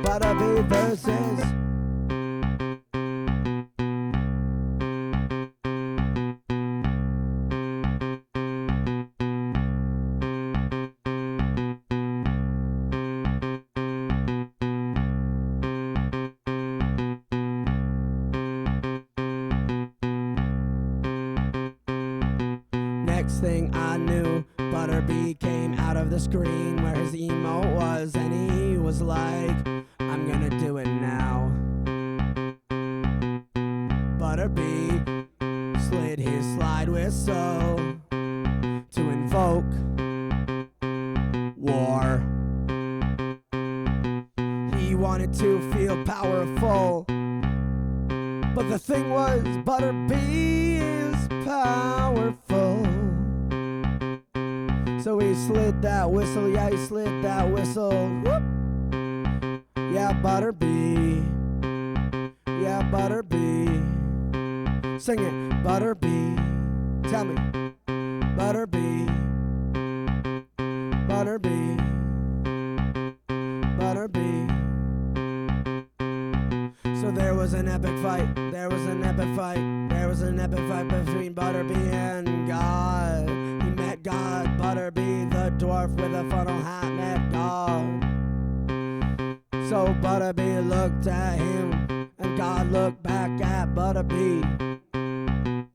Butterbee versus. Next thing I knew, Butterbee came out of the screen where his emote was, and he was like, "I'm gonna do it now." Butterbee slid his slide whistle to invoke war. He wanted to feel powerful, but the thing was, Butterbee is powerful. So he slid that whistle, yeah, he slid that whistle. Whoop. Yeah, Butterbee. Yeah, Butterbee. Sing it, Butterbee. Tell me, Butterbee. Butterbee. Butterbee. So there was an epic fight. There was an epic fight. There was an epic fight between Butterbee and God. He met God. Butterbee, the dwarf with a funnel hat, met God. So Butterbee looked at him, and God looked back at Butterbee.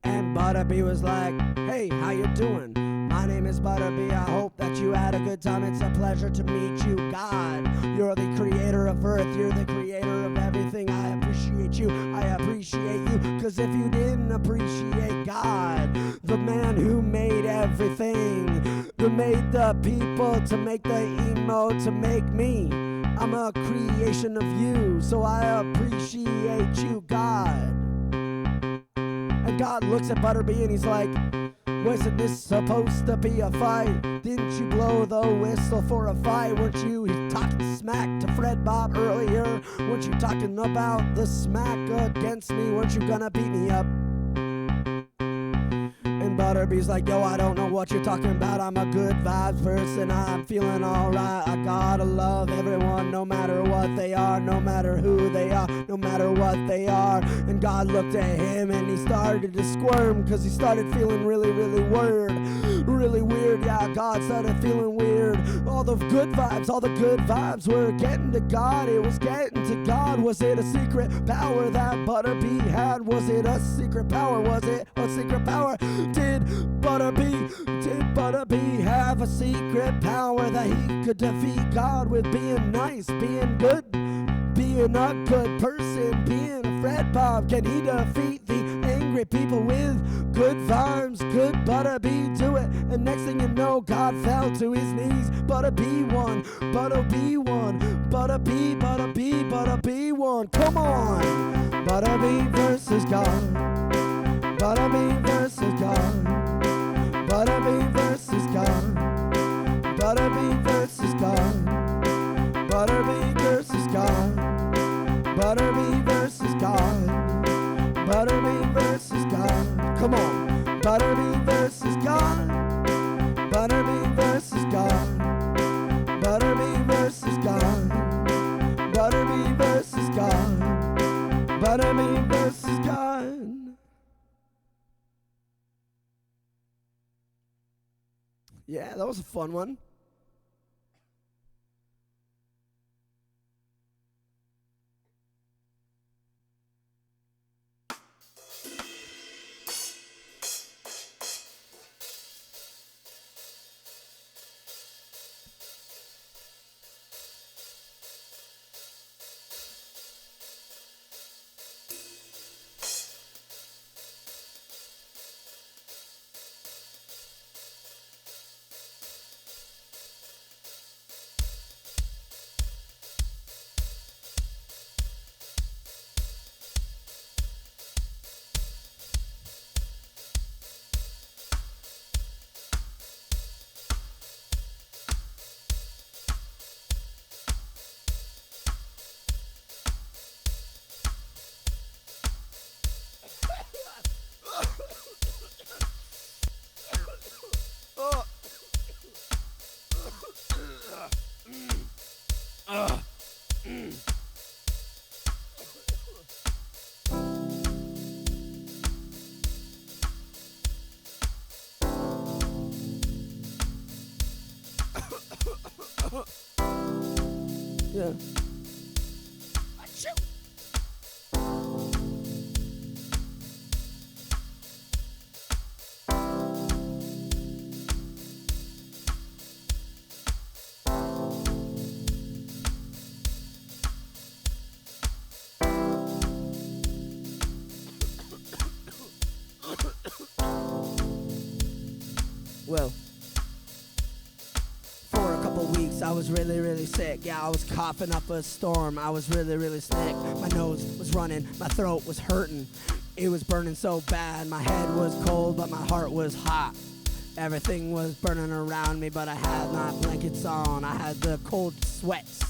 And Butterbee was like, "Hey, how you doing? My name is Butterbee. I hope that you had a good time. It's a pleasure to meet you, God. You're the creator of earth. You're the creator of everything. I appreciate you. I appreciate you. Cause if you didn't appreciate God, the man who made everything, who made the people, to make the emo, to make me, I'm a creation of you. So I appreciate you, God. And God looks at Butterbee and he's like, wasn't this supposed to be a fight? Didn't you blow the whistle for a fight? Weren't you talking smack to FREDDBOBB earlier? Weren't you talking about the smack against me? Weren't you gonna beat me up? And Butterbee's like, yo, I don't know what you're talking about. I'm a good vibes person. I'm feeling alright. I gotta love everyone, no matter what they are, no matter who they are, no matter what they are. And God looked at him and he started to squirm, cause he started feeling really, really weird. Really weird, yeah, God started feeling weird. All the good vibes were getting to God. It was getting to God. Was it a secret power that Butterbee had? Was it a secret power? Was it a secret power? Did Butterbee have a secret power that he could defeat God with being nice, being good, being a good person, being a FREDDBOBB? Can he defeat the angry people with good vibes? Could Butterbee do it? And next thing you know, God fell to his knees. Butterbee won, Butterbee won, Butterbee won. Come on! Butterbee versus God. Butterbee versus God. Butterbee versus God. Butterbee versus God. Butterbee versus God. Butterbee versus God. Butterbee versus God. Come on. Butterbee versus God. Butterbee versus God. Butterbee versus God. Butterbee versus God. Butterbee versus God. Yeah, that was a fun one. Yeah. Achoo. Well, for a couple weeks I was really, really sick. Yeah, I was coughing up a storm. I was really, really sick. My nose was running, my throat was hurting. It was burning so bad. My head was cold, but my heart was hot. Everything was burning around me, but I had my blankets on. I had the cold sweats.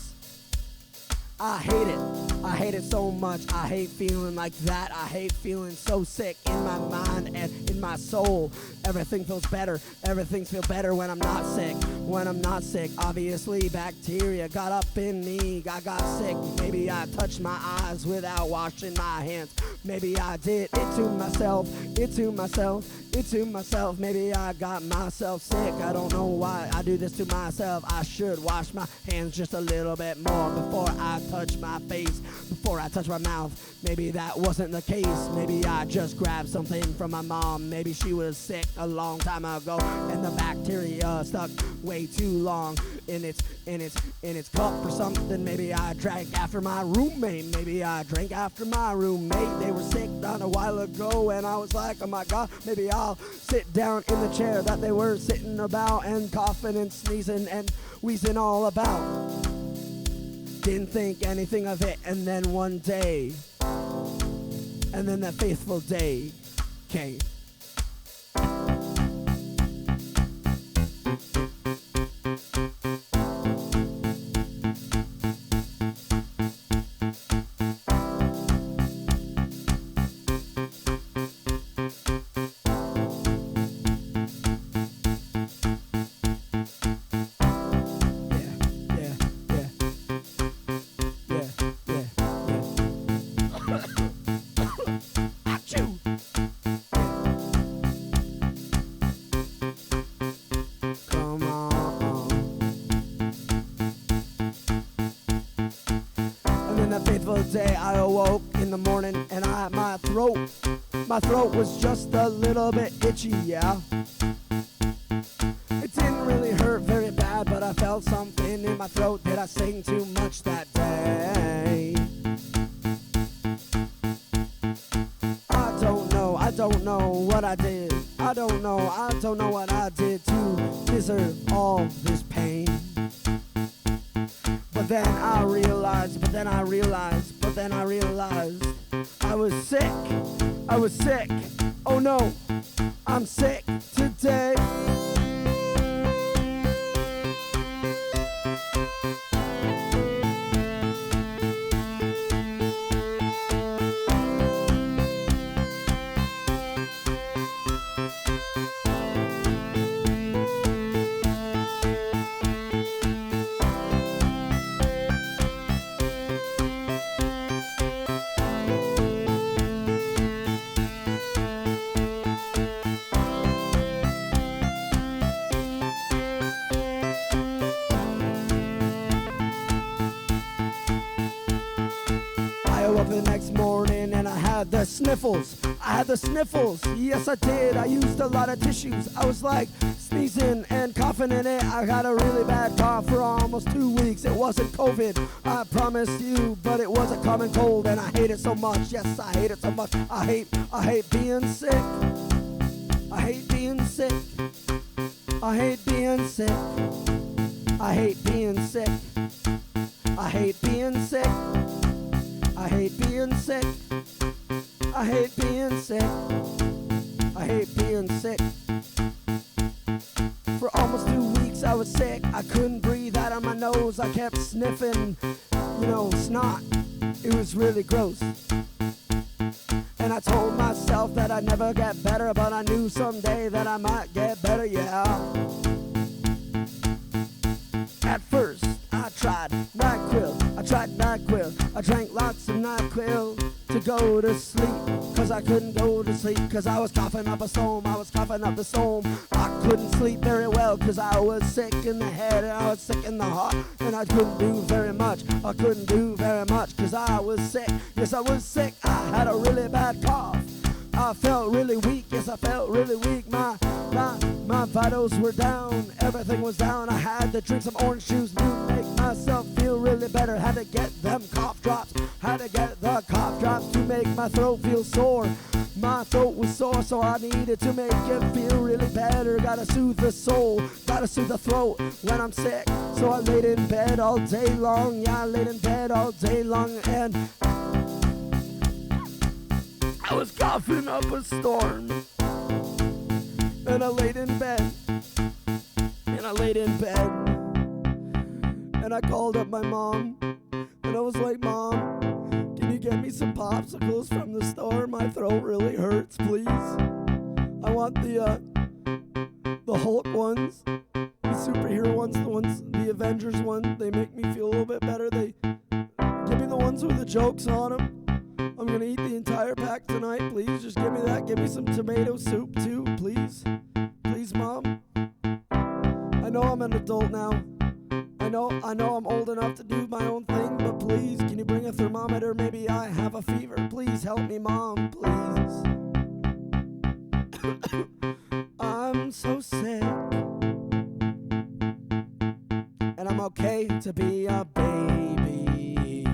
I hate it. I hate it so much. I hate feeling like that. I hate feeling so sick in my mind and in my soul. Everything feels better. Everything feels better when I'm not sick. When I'm not sick, obviously bacteria got up in me. I got sick. Maybe I touched my eyes without washing my hands. Maybe I did it to myself. It to myself. It to myself. Maybe I got myself sick. I don't know why I do this to myself. I should wash my hands just a little bit more before I touch my face. before I touched my mouth. Maybe that wasn't the case. Maybe I just grabbed something from my mom. Maybe she was sick a long time ago, and the bacteria stuck way too long in its cup or something. Maybe I drank after my roommate. Maybe I drank after my roommate. They were sick not a while ago, and I was like, oh my God, maybe I'll sit down in the chair that they were sitting about and coughing and sneezing and wheezing all about. Didn't think anything of it, and then one day, and then that faithful day came. That faithful day I awoke in the morning, and my throat was just a little bit itchy, yeah. It didn't really hurt very bad, but I felt something in my throat. Did I sing too much that day? I don't know what I did. I don't know what I did to deserve all this pain. But then I realized I was sick. Oh no, I'm sick today. I woke up the next morning and I had the sniffles. Yes, I did. I used a lot of tissues. I was like sneezing and coughing in it. I got a really bad cough for almost 2 weeks. It wasn't COVID, I promise you, but it was a common cold, and I hate it so much. Yes, I hate it so much. I hate being sick. I hate being sick. I hate being sick. I hate being sick. I hate being sick. I hate being sick. I hate being sick. I hate being sick. For almost 2 weeks I was sick. I couldn't breathe out of my nose. I kept sniffing, snot. It was really gross. And I told myself that I'd never get better, but I knew someday that I might get better, yeah. At first I tried NyQuil. I drank lots of NyQuil to go to sleep, cause I couldn't go to sleep, cause I was coughing up a storm. I couldn't sleep very well, cause I was sick in the head and I was sick in the heart, and I couldn't do very much. Cause I was sick. Yes, I was sick. I had a really bad cough. I felt really weak. Yes, I felt really weak. My vitals were down. Everything was down. I had to drink some orange juice to make myself feel really better. Had to get them cough drops. To make my throat feel sore. My throat was sore, so I needed to make it feel really better. Gotta soothe the soul, gotta soothe the throat when I'm sick. So I laid in bed all day long. Yeah, I laid in bed all day long, and I was coughing up a storm. And I laid in bed. And I called up my mom. And I was like, Mom, can you get me some popsicles from the store? My throat really hurts, please. I want the Hulk ones, the superhero ones, the Avengers one. They make me feel a little bit better. They give me the ones with the jokes on them. I'm gonna eat the entire pack tonight, please. Just give me that. Give me some tomato soup too, please. Please, Mom. I know I'm an adult now. I know I'm old enough to do my own thing, but please, can you bring a thermometer I have a fever. Please help me, Mom, please. I'm so sick. And I'm okay to be a baby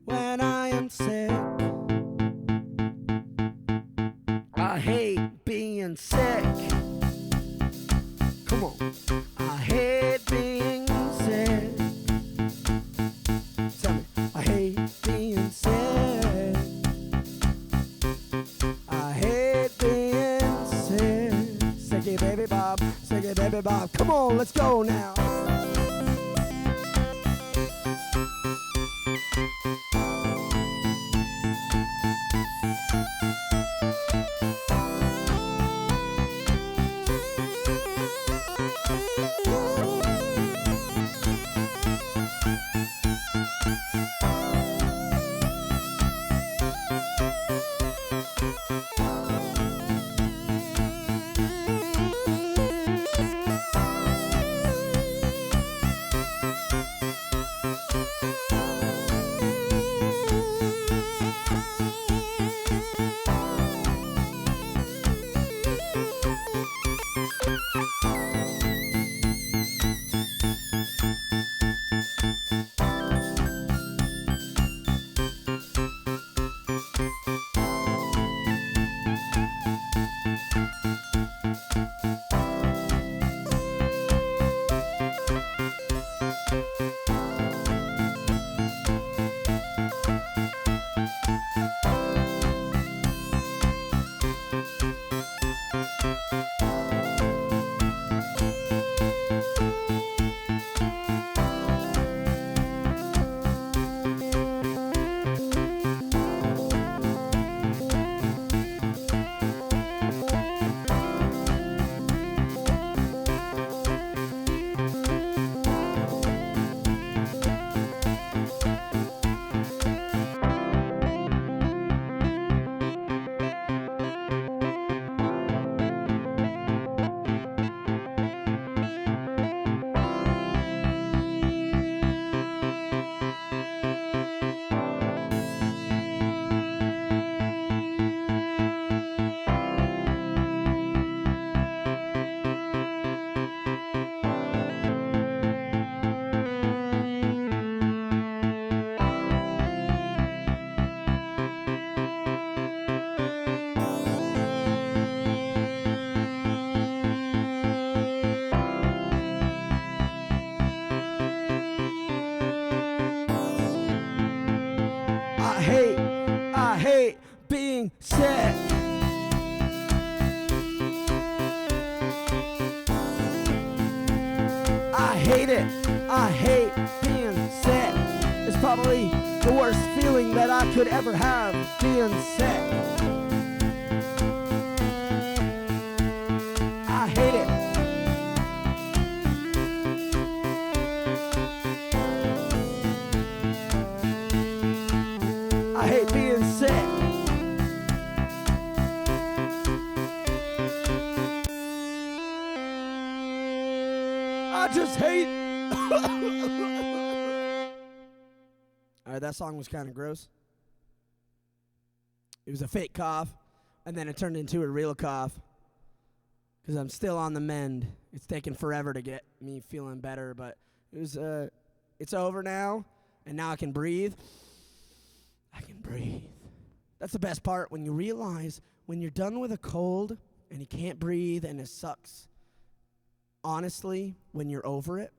when I am sick. I hate being sick. Come on. I hate being sick. Tell me. I hate being sick. I hate being sick. Sicky baby Bob. Sicky baby Bob. Come on, let's go now. I hate being sick. I hate it. I hate being sick. It's probably the worst feeling that I could ever have, being sick. I hate it. I hate being sick. I just hate. Alright, that song was kind of gross. It was a fake cough, and then it turned into a real cough. Because I'm still on the mend. It's taken forever to get me feeling better, but it was. It's over now, and now I can breathe. I can breathe. That's the best part, when you realize when you're done with a cold and you can't breathe and it sucks. Honestly, when you're over it,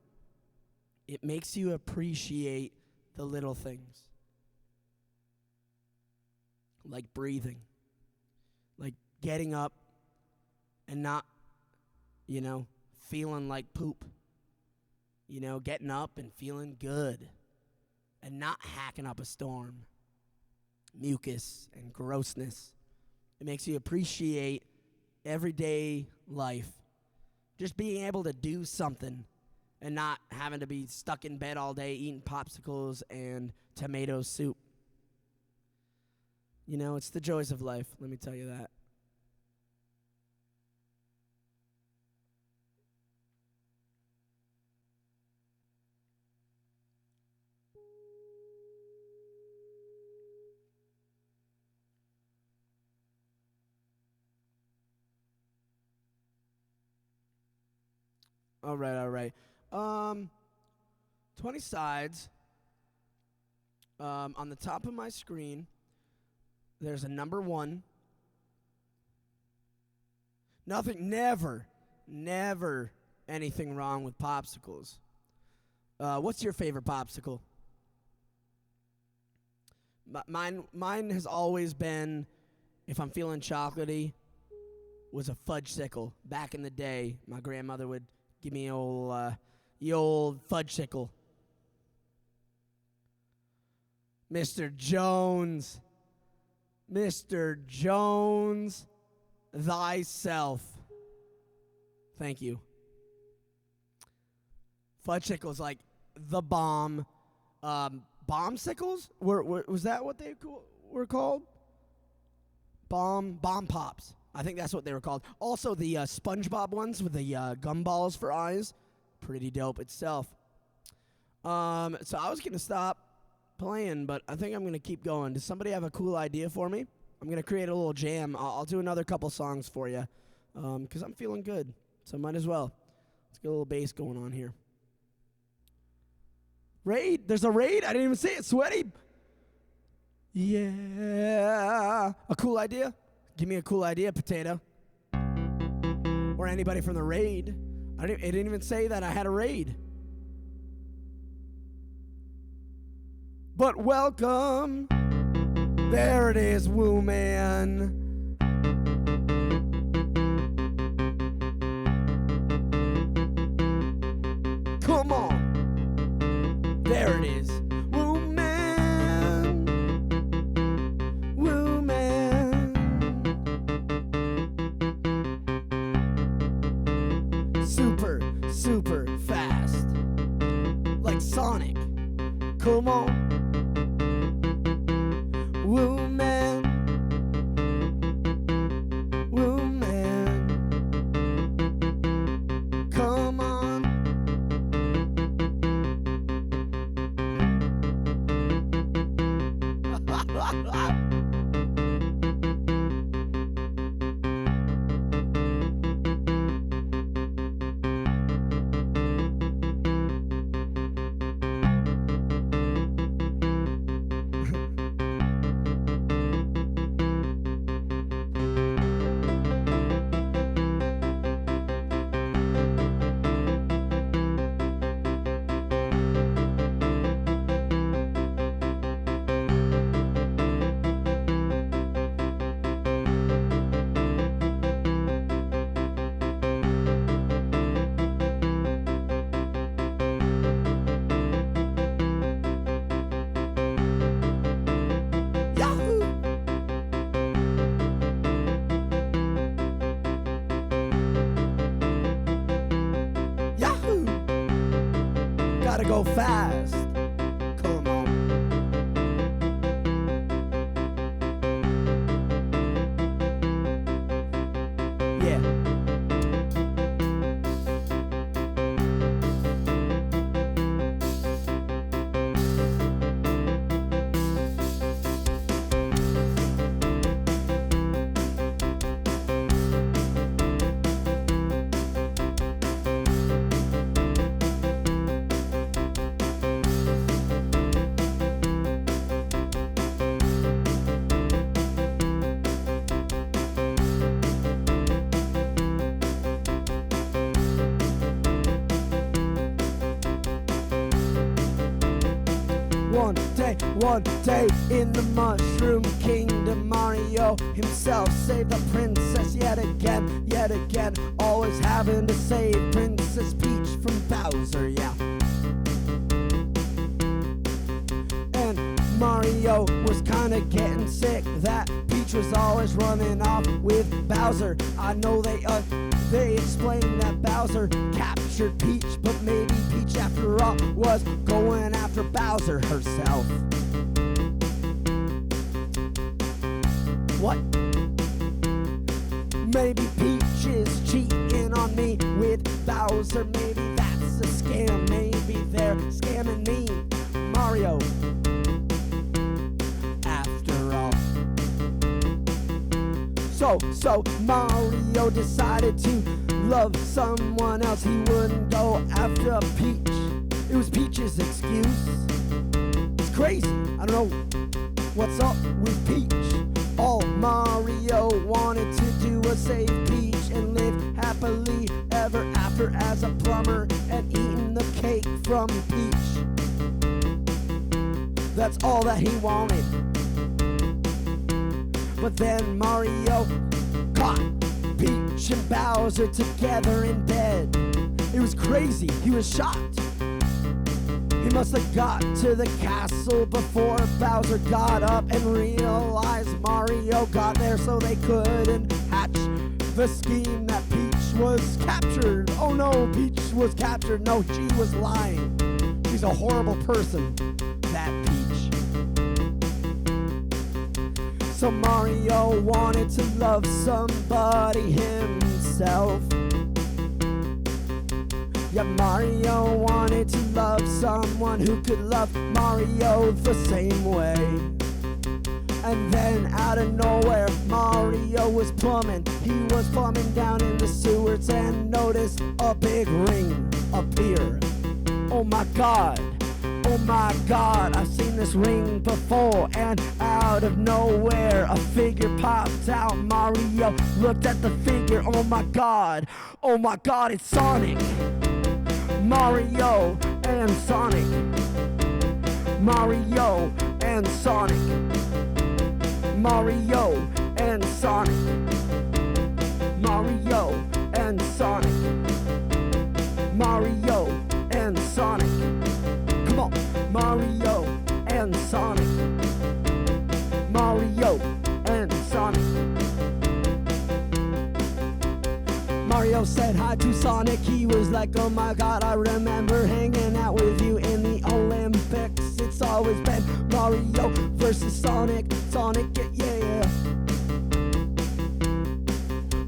it makes you appreciate the little things. Like breathing. Like getting up and not, feeling like poop. Getting up and feeling good. And not hacking up a storm. Mucus and grossness. It makes you appreciate everyday life. Just being able to do something and not having to be stuck in bed all day eating popsicles and tomato soup. It's the joys of life, let me tell you that. All right. 20 sides. On the top of my screen, there's a number 1. Never anything wrong with popsicles. What's your favorite popsicle? Mine has always been, if I'm feeling chocolatey, was a fudge-sickle. Back in the day, my grandmother would give me the old fudge-sickle. Mr. Jones, thyself. Thank you. Fudge-sickles, like the bomb. Bombsicles? Was that what they were called? Bomb pops. I think that's what they were called. Also, the SpongeBob ones with the gumballs for eyes. Pretty dope itself. So I was going to stop playing, but I think I'm going to keep going. Does somebody have a cool idea for me? I'm going to create a little jam. I'll do another couple songs for you because I'm feeling good, so might as well. Let's get a little bass going on here. Raid. There's a raid. I didn't even say it. Sweaty. Yeah. A cool idea? Give me a cool idea, Potato. Or anybody from the raid. It didn't even say that I had a raid. But welcome. There it is, Woo Man. Come on. There it is. Woo Man. Woo Man. Super, super fast. Like Sonic. Come on. Woo Man, woo Man, come on. Gotta go fast. Come on. Yeah. One day in the Mushroom Kingdom, Mario himself saved the princess yet again, always having to save Princess Peach from Bowser, yeah. And Mario was kinda getting sick that Peach was always running off with Bowser. I know they explained that Bowser captured Peach, but maybe Peach after all was going after Bowser herself. What? Maybe Peach is cheating on me with Bowser. Maybe that's a scam. Maybe they're scamming me, Mario. After all. So Mario decided to love someone else, he wouldn't go after Peach. It was Peach's excuse. It's crazy, I don't know what's up with Peach. All Mario wanted to do was save Peach and live happily ever after as a plumber and eating the cake from Peach. That's all that he wanted. But then Mario caught Peach and Bowser together in bed. It was crazy, he was shocked. He must have got to the castle before Bowser got up and realized Mario got there, so they couldn't hatch the scheme that Peach was captured. Oh no, Peach was captured. No, she was lying. She's a horrible person, that Peach. So Mario wanted to love somebody himself. Yeah, Mario wanted to love someone who could love Mario the same way. And then out of nowhere, Mario was plumbing. He was plumbing down in the sewers and noticed a big ring appear. Oh my God, I've seen this ring before. And out of nowhere, a figure popped out. Mario looked at the figure. Oh my God, it's Sonic. Mario and Sonic. Mario and Sonic. Mario and Sonic. Mario and Sonic. Mario and Sonic. Come on, Mario and Sonic. Mario and Sonic. Mario said hi to Sonic. He was like, oh my God, I remember hanging out with you in the Olympics. It's always been Mario versus Sonic. Sonic, yeah.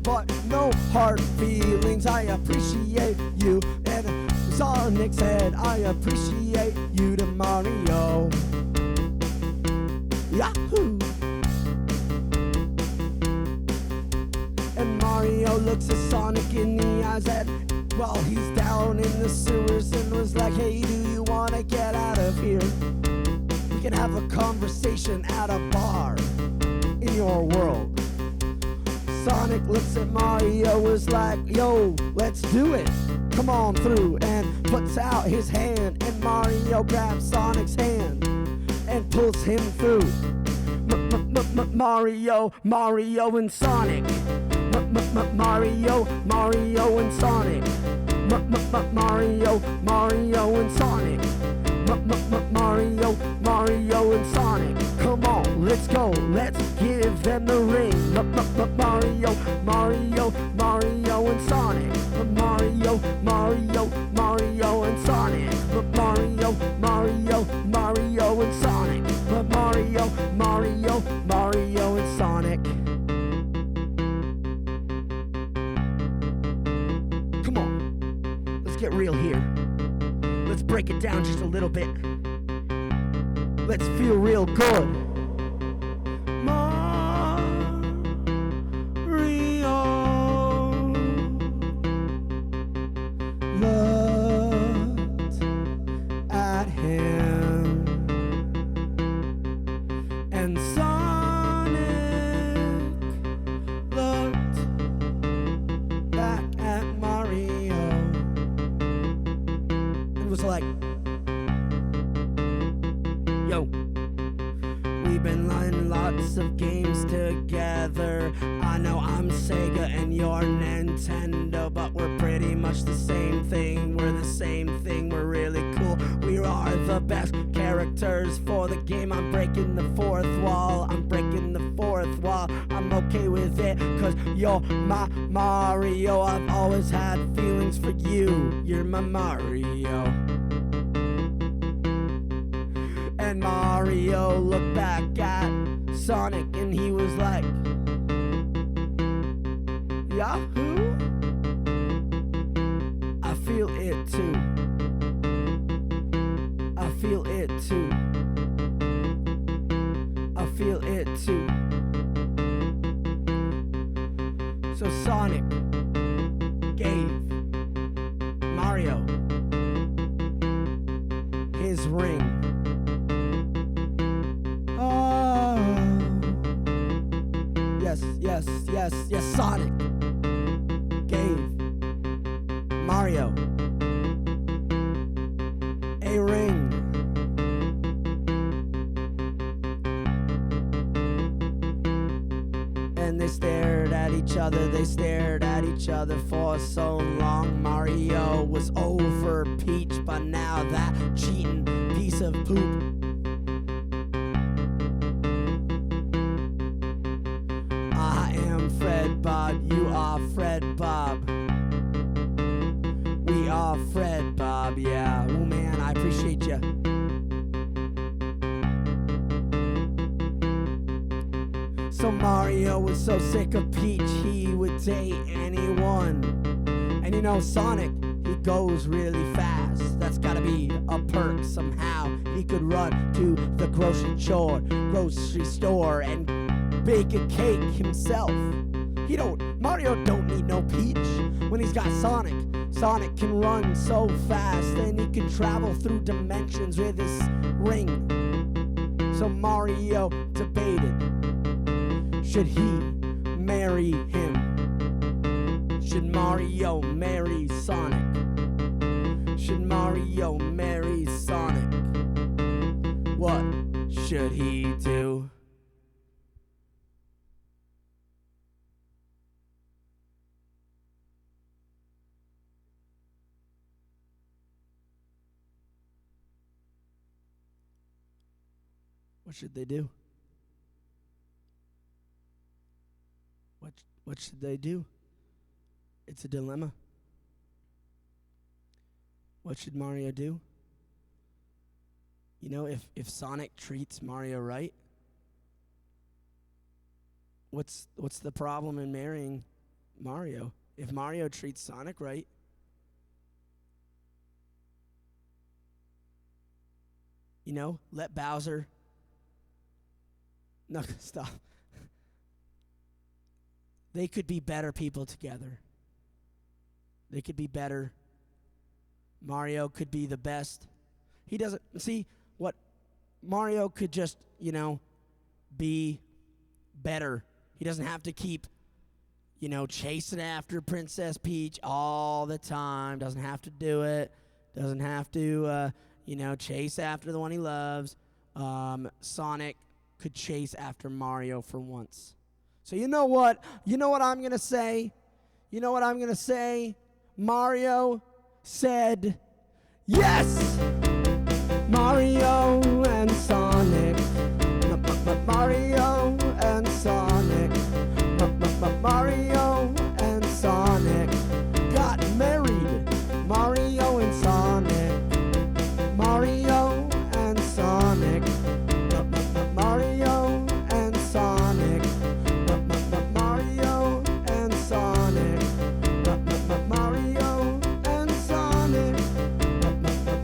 But no hard feelings, I appreciate you. And Sonic said, I appreciate you to Mario. Yahoo! And Mario looks at Sonic in the eyes while he's down in the sewers and was like, hey, do you wanna get out of here? We can have a conversation at a bar in your world. Sonic looks at Mario, was like, yo, let's do it. Come on through, and puts out his hand, and Mario grabs Sonic's hand and pulls him through. Mario and Sonic. Mario and Sonic. Mario and Sonic. Mario and Sonic. Come on, let's go. Let's give them the ring. Mario and Sonic. Mario and Sonic. Mario and Sonic. Mario and Sonic. Come on, let's get real here. Let's break it down just a little bit. Let's feel real good. Mario looked at him, and Sonic looked back at Mario and was like, yo, we've been playing lots of games together. I know I'm Sega and you're Nintendo, but we're pretty much the same thing. We're the same thing, we're really cool. We are the best characters for the game. I'm breaking the fourth wall. I'm okay with it, cause you're my Mario. I've always had feelings for you. You're my Mario. And Mario looked back at Sonic and he was like, Yahoo! I feel it too. I feel it too. I feel it too. So Sonic gave yes, yes, yes, Sonic gave Mario a ring. And they stared at each other for so long. Mario was over Peach by now, that cheating piece of poop. I am FREDDBOBB, you are FREDDBOBB. We are FREDDBOBB, yeah. Oh man, I appreciate you. So Mario was so sick of Peach, he would date anyone. And you know, Sonic, he goes really fast. That's gotta be a perk somehow. He could run to the grocery store and bake a cake himself. Mario don't need no Peach when he's got Sonic. Sonic can run so fast and he can travel through dimensions with his ring. So Mario debated, should he marry him? Should Mario marry Sonic? Should Mario marry Sonic? What should he do? What should they do? What should they do? It's a dilemma. What should Mario do? You know, if Sonic treats Mario right, what's the problem in marrying Mario? If Mario treats Sonic right, you know, let Bowser. No, stop. They could be better people together. They could be better. Mario could be the best. He doesn't see what Mario could just, you know, be better. He doesn't have to keep, you know, chasing after Princess Peach all the time. Doesn't have to do it. Doesn't have to, you know, chase after the one he loves. Sonic could chase after Mario for once. So you know what? You know what I'm going to say? You know what I'm going to say? Mario said yes! Mario and Sonic. Mario and Sonic. Mario and Sonic got married. Mario and Sonic. Mario and Sonic. Mario and Sonic. Mario and Sonic. Mario and Sonic.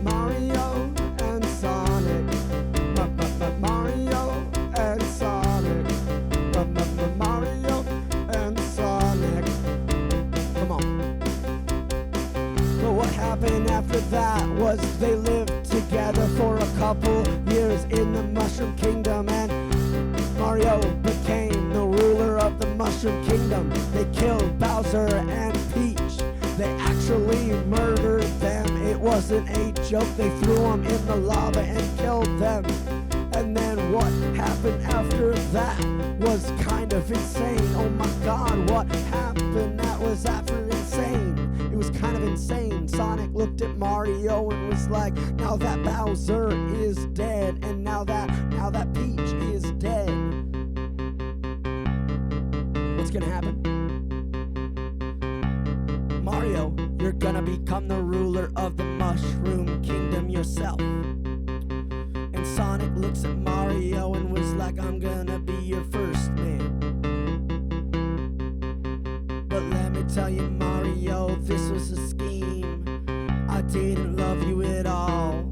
Mario and Sonic. Mario and Sonic. Mario and Sonic. Come on. But what happened after that was they lived together for a couple years in the Mushroom Kingdom, and Mario became the ruler of the Mushroom Kingdom. They killed Bowser and Peach. They actually murdered them. It wasn't a joke. They threw them in the lava and killed them. And then what happened after that was kind of insane. Oh my God, what happened? That was after insane. It was kind of insane. Sonic looked at Mario and was like, now that Bowser is dead, and now that Peach is dead, what's gonna happen? Mario, you're gonna become the ruler of the Mushroom Kingdom yourself. And Sonic looks at Mario and was like, I'm gonna be your first man. But let me tell you, Mario, this was a scheme. I didn't love you at all.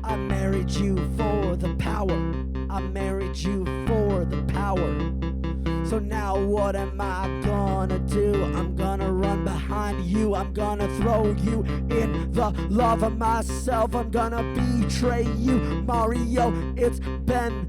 I married you for the power. I married you for the power. So now what am I gonna do? I'm gonna run behind you. I'm gonna throw you in the lava myself. I'm gonna betray you, Mario. It's been,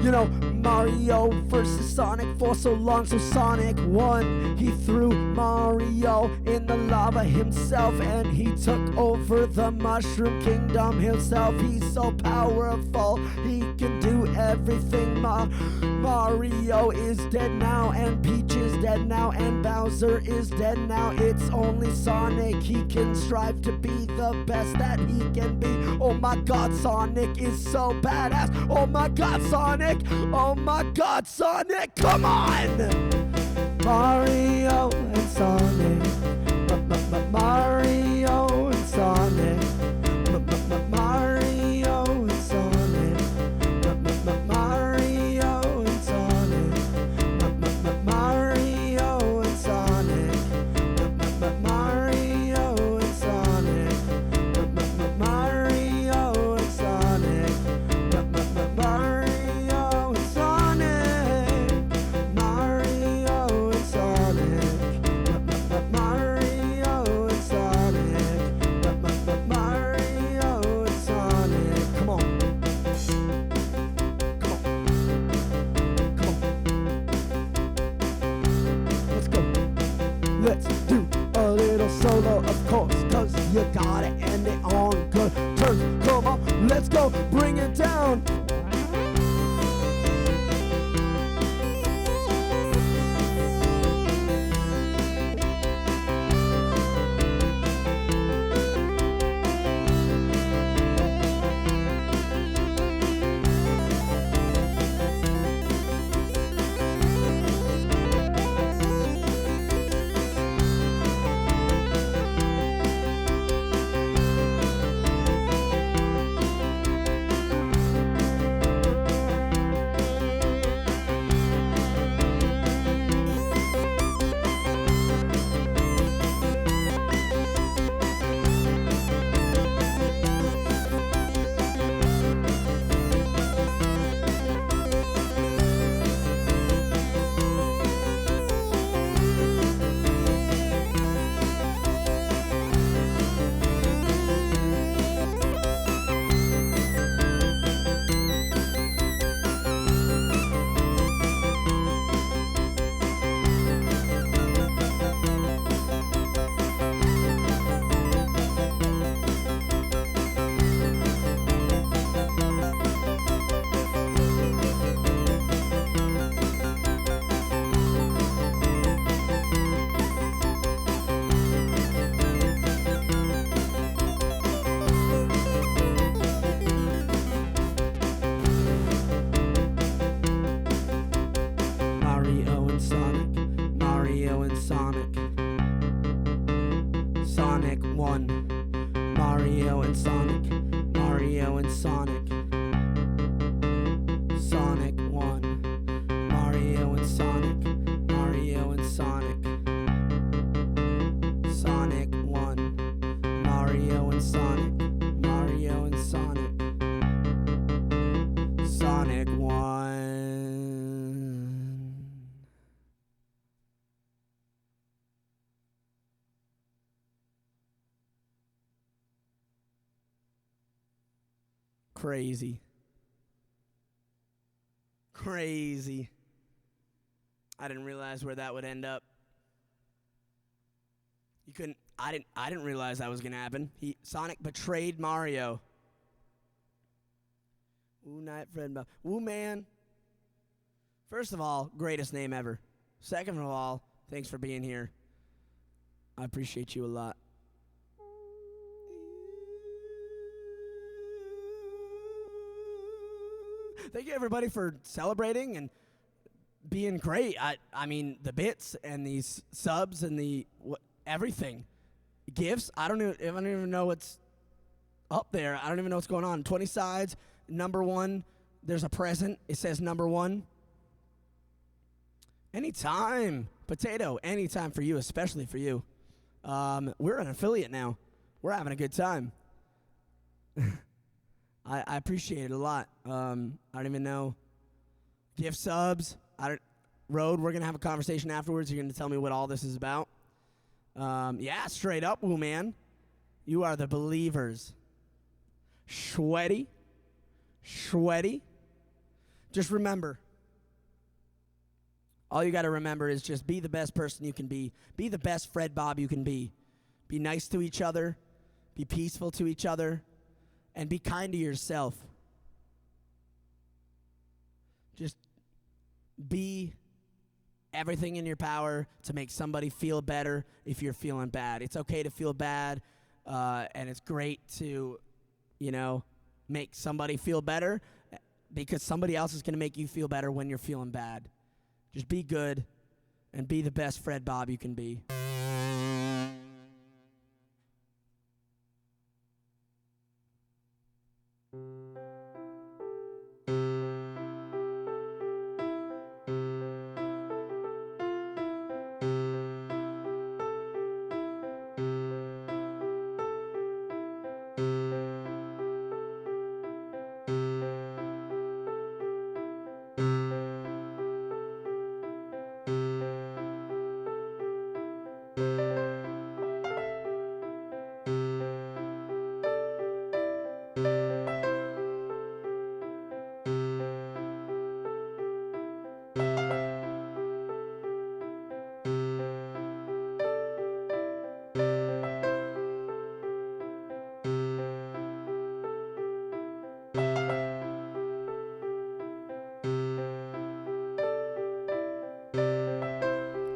you know, Mario versus Sonic for so long. So Sonic won. He threw Mario in the lava himself, and he took over the Mushroom Kingdom himself. He's so powerful, he can do everything. Mario is dead now, and Peach is dead now, and Bowser is dead now. It's only Sonic. He can strive to be the best that he can be. Oh my god, Sonic is so badass. Oh my god, Sonic. Oh my god, Sonic. Come on! Mario and Sonic. Mario and Sonic. Mario and Sonic. Mario and Sonic. Mario and Sonic. Mario and Sonic. Mario and Sonic. Mario and Sonic. Mario and Sonic. Mario and Sonic. Mario and Sonic. Come on. Come on. Come on. Let's go. Let's do a little solo, of course, cause you gotta end it on good terms. Come on, let's go, bring it down. Sonic won. Mario and Sonic. Mario and Sonic. Sonic won. Mario and Sonic. Mario and Sonic. Sonic won. Mario and Sonic. Mario and Sonic. Sonic won. Crazy. Crazy. I didn't realize where that would end up. I didn't realize that was gonna happen. Sonic betrayed Mario. Ooh, night FREDDBOBB. Ooh, man. First of all, greatest name ever. Second of all, thanks for being here. I appreciate you a lot. Thank you, everybody, for celebrating and being great. I mean, the bits and these subs and everything. Gifts. I don't even know what's up there. I don't even know what's going on. 20 sides, number one. There's a present. It says number one. Anytime. Potato. Anytime for you, especially for you. We're an affiliate now. We're having a good time. I appreciate it a lot. I don't even know. Gift subs. Road, we're going to have a conversation afterwards. You're going to tell me what all this is about. Yeah, straight up, woo man. You are the believers. Sweaty. Just remember, All you got to remember is just be the best person you can be. Be the best Fred Bob you can be. Be nice to each other. Be peaceful to each other. And be kind to yourself. Just be everything in your power to make somebody feel better if you're feeling bad. It's okay to feel bad, and it's great to, make somebody feel better because somebody else is going to make you feel better when you're feeling bad. Just be good and be the best Fred Bob you can be.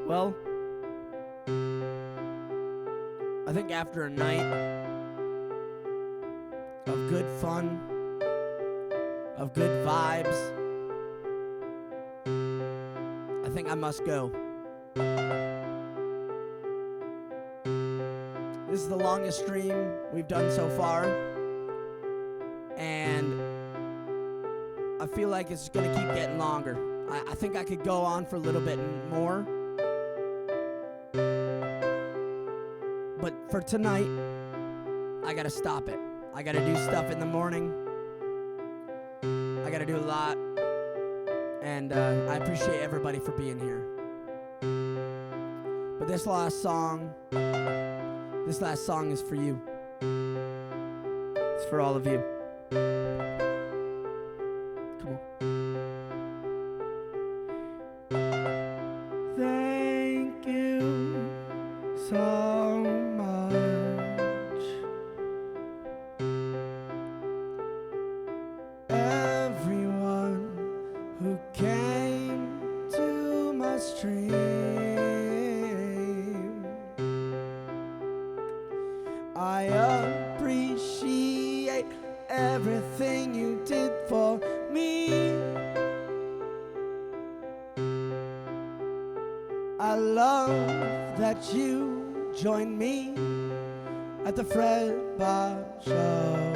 Well, I think after a night of good fun, of good vibes, I think I must go. This is the longest stream we've done so far, and I feel like it's going to keep getting longer. I think I could go on for a little bit more. But for tonight, I gotta stop it. I gotta do stuff in the morning. I gotta do a lot. And I appreciate everybody for being here. But this last song is for you. It's for all of you. Come on. Thank you so much, everyone who came to my stream. I appreciate everything you did for me. I love that you joined me at the Fred Bob Show.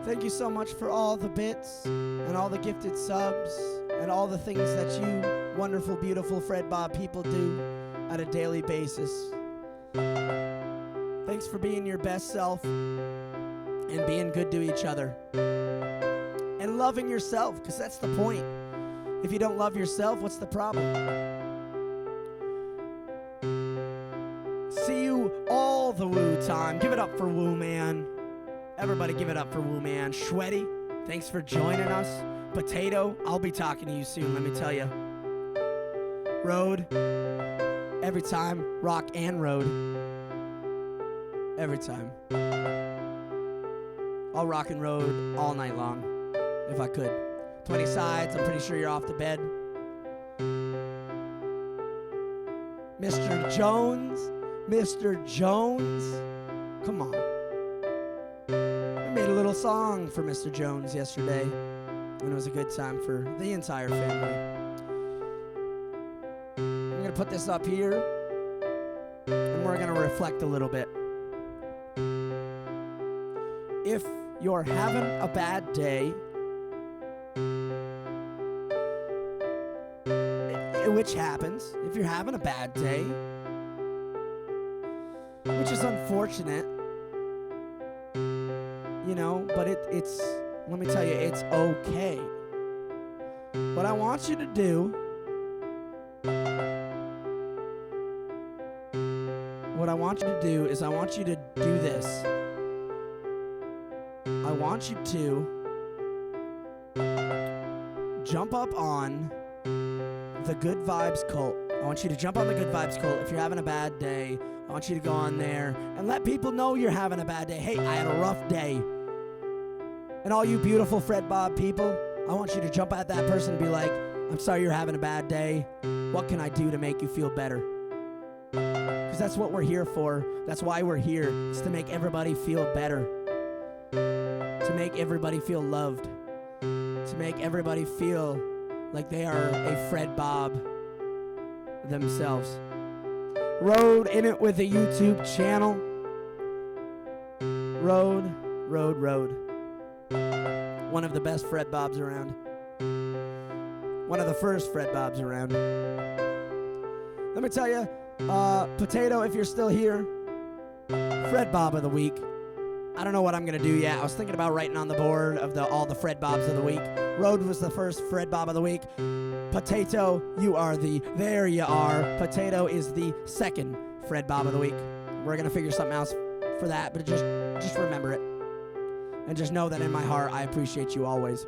Thank you so much for all the bits and all the gifted subs and all the things that you wonderful, beautiful Fred Bob people do on a daily basis. Thanks for being your best self and being good to each other. And loving yourself, because that's the point. If you don't love yourself, what's the problem? See you all the Woo time. Give it up for Woo Man. Everybody give it up for Woo Man. Shweddy, thanks for joining us. Potato, I'll be talking to you soon, let me tell you. Road, every time. Rock and Road. Every time. I'll rock and road all night long. If I could. 20 sides, I'm pretty sure you're off to bed. Mr. Jones, come on. I made a little song for Mr. Jones yesterday, and it was a good time for the entire family. I'm going to put this up here, and we're going to reflect a little bit. If you're having a bad day, which happens if you're having a bad day, which is unfortunate, but it's, let me tell you, it's okay. What I want you to do, is I want you to do this. I want you to jump up on the Good Vibes Cult. I want you to jump on the Good Vibes Cult. If you're having a bad day, I want you to go on there and let people know you're having a bad day. Hey, I had a rough day. And all you beautiful FREDDBOBB people, I want you to jump at that person and be like, I'm sorry you're having a bad day. What can I do to make you feel better? Because that's what we're here for. That's why we're here. It's to make everybody feel better. To make everybody feel loved. To make everybody feel like they are a FREDDBOBB themselves. Road in it with a YouTube channel. Road. One of the best FREDDBOBBs around. One of the first FREDDBOBBs around. Let me tell you, Potato, if you're still here, FREDDBOBB of the week. I don't know what I'm going to do yet. I was thinking about writing on the board of all the FREDDBOBBs of the week. Road was the first FREDDBOBB of the week. Potato, there you are. Potato is the second FREDDBOBB of the week. We're going to figure something else for that, but just remember it. And just know that in my heart, I appreciate you always.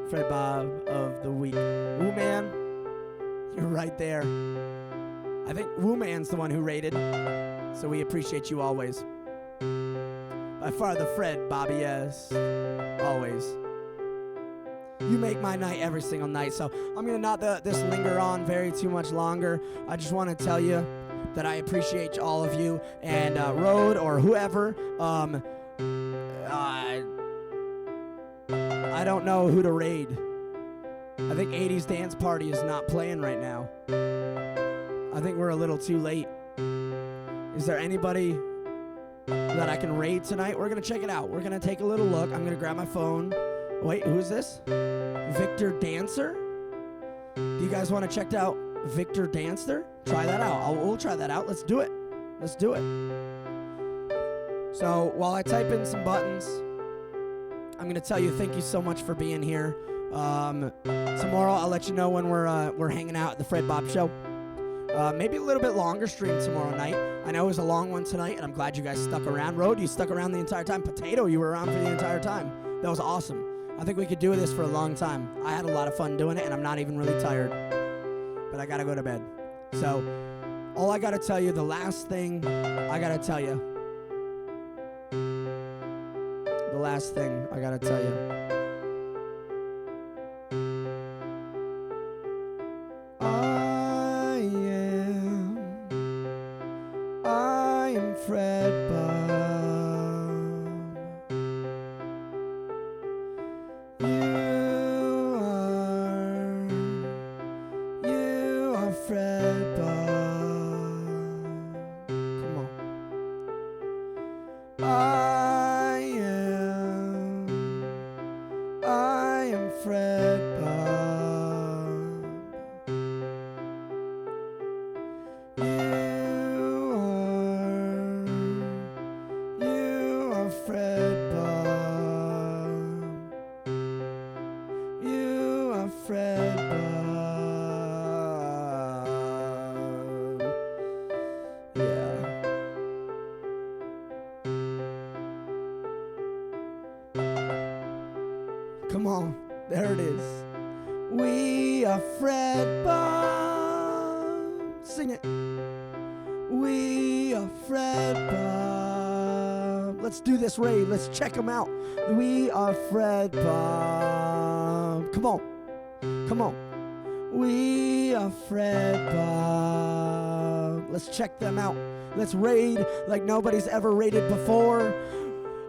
FREDDBOBB of the week. Woo Man, you're right there. I think Woo Man's the one who rated, so we appreciate you always. By far the FREDDBOBB, yes, always. You make my night every single night, so I'm going to not let this linger on very too much longer. I just want to tell you that I appreciate all of you, and Road or whoever, I don't know who to raid. I think 80s Dance Party is not playing right now. I think we're a little too late. Is there anybody that I can raid tonight? We're going to check it out. We're going to take a little look. I'm going to grab my phone. Wait, who is this? Victor Dancer? Do you guys want to check out Victor Dancer? Try that out. We'll try that out. Let's do it. Let's do it. So while I type in some buttons, I'm going to tell you thank you so much for being here. Tomorrow I'll let you know when we're hanging out at the FREDDBOBB show. Maybe a little bit longer stream tomorrow night. I know it was a long one tonight, and I'm glad you guys stuck around. Road, you stuck around the entire time. Potato, you were around for the entire time. That was awesome. I think we could do this for a long time. I had a lot of fun doing it, and I'm not even really tired. But I gotta go to bed. So, all I gotta tell you, the last thing I gotta tell you. The last thing I gotta tell you. I am FREDDBOBB. You are FREDDBOBB. Come on. I am FREDDBOBB. You are FREDDBOBB. You are FREDDBOBB. Yeah. Come on, there it is. We are FREDDBOBB. Sing it. We are FREDDBOBB. Let's do this raid. Let's check them out. We are FREDDBOBB. Come on. Come on. We are FREDDBOBB. Let's check them out. Let's raid like nobody's ever raided before.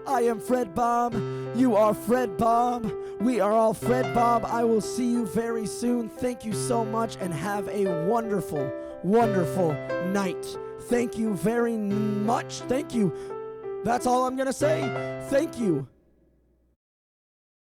I am FREDDBOBB. You are FREDDBOBB. We are all FREDDBOBB. I will see you very soon. Thank you so much and have a wonderful, wonderful night. Thank you very much. Thank you. That's all I'm going to say. Thank you.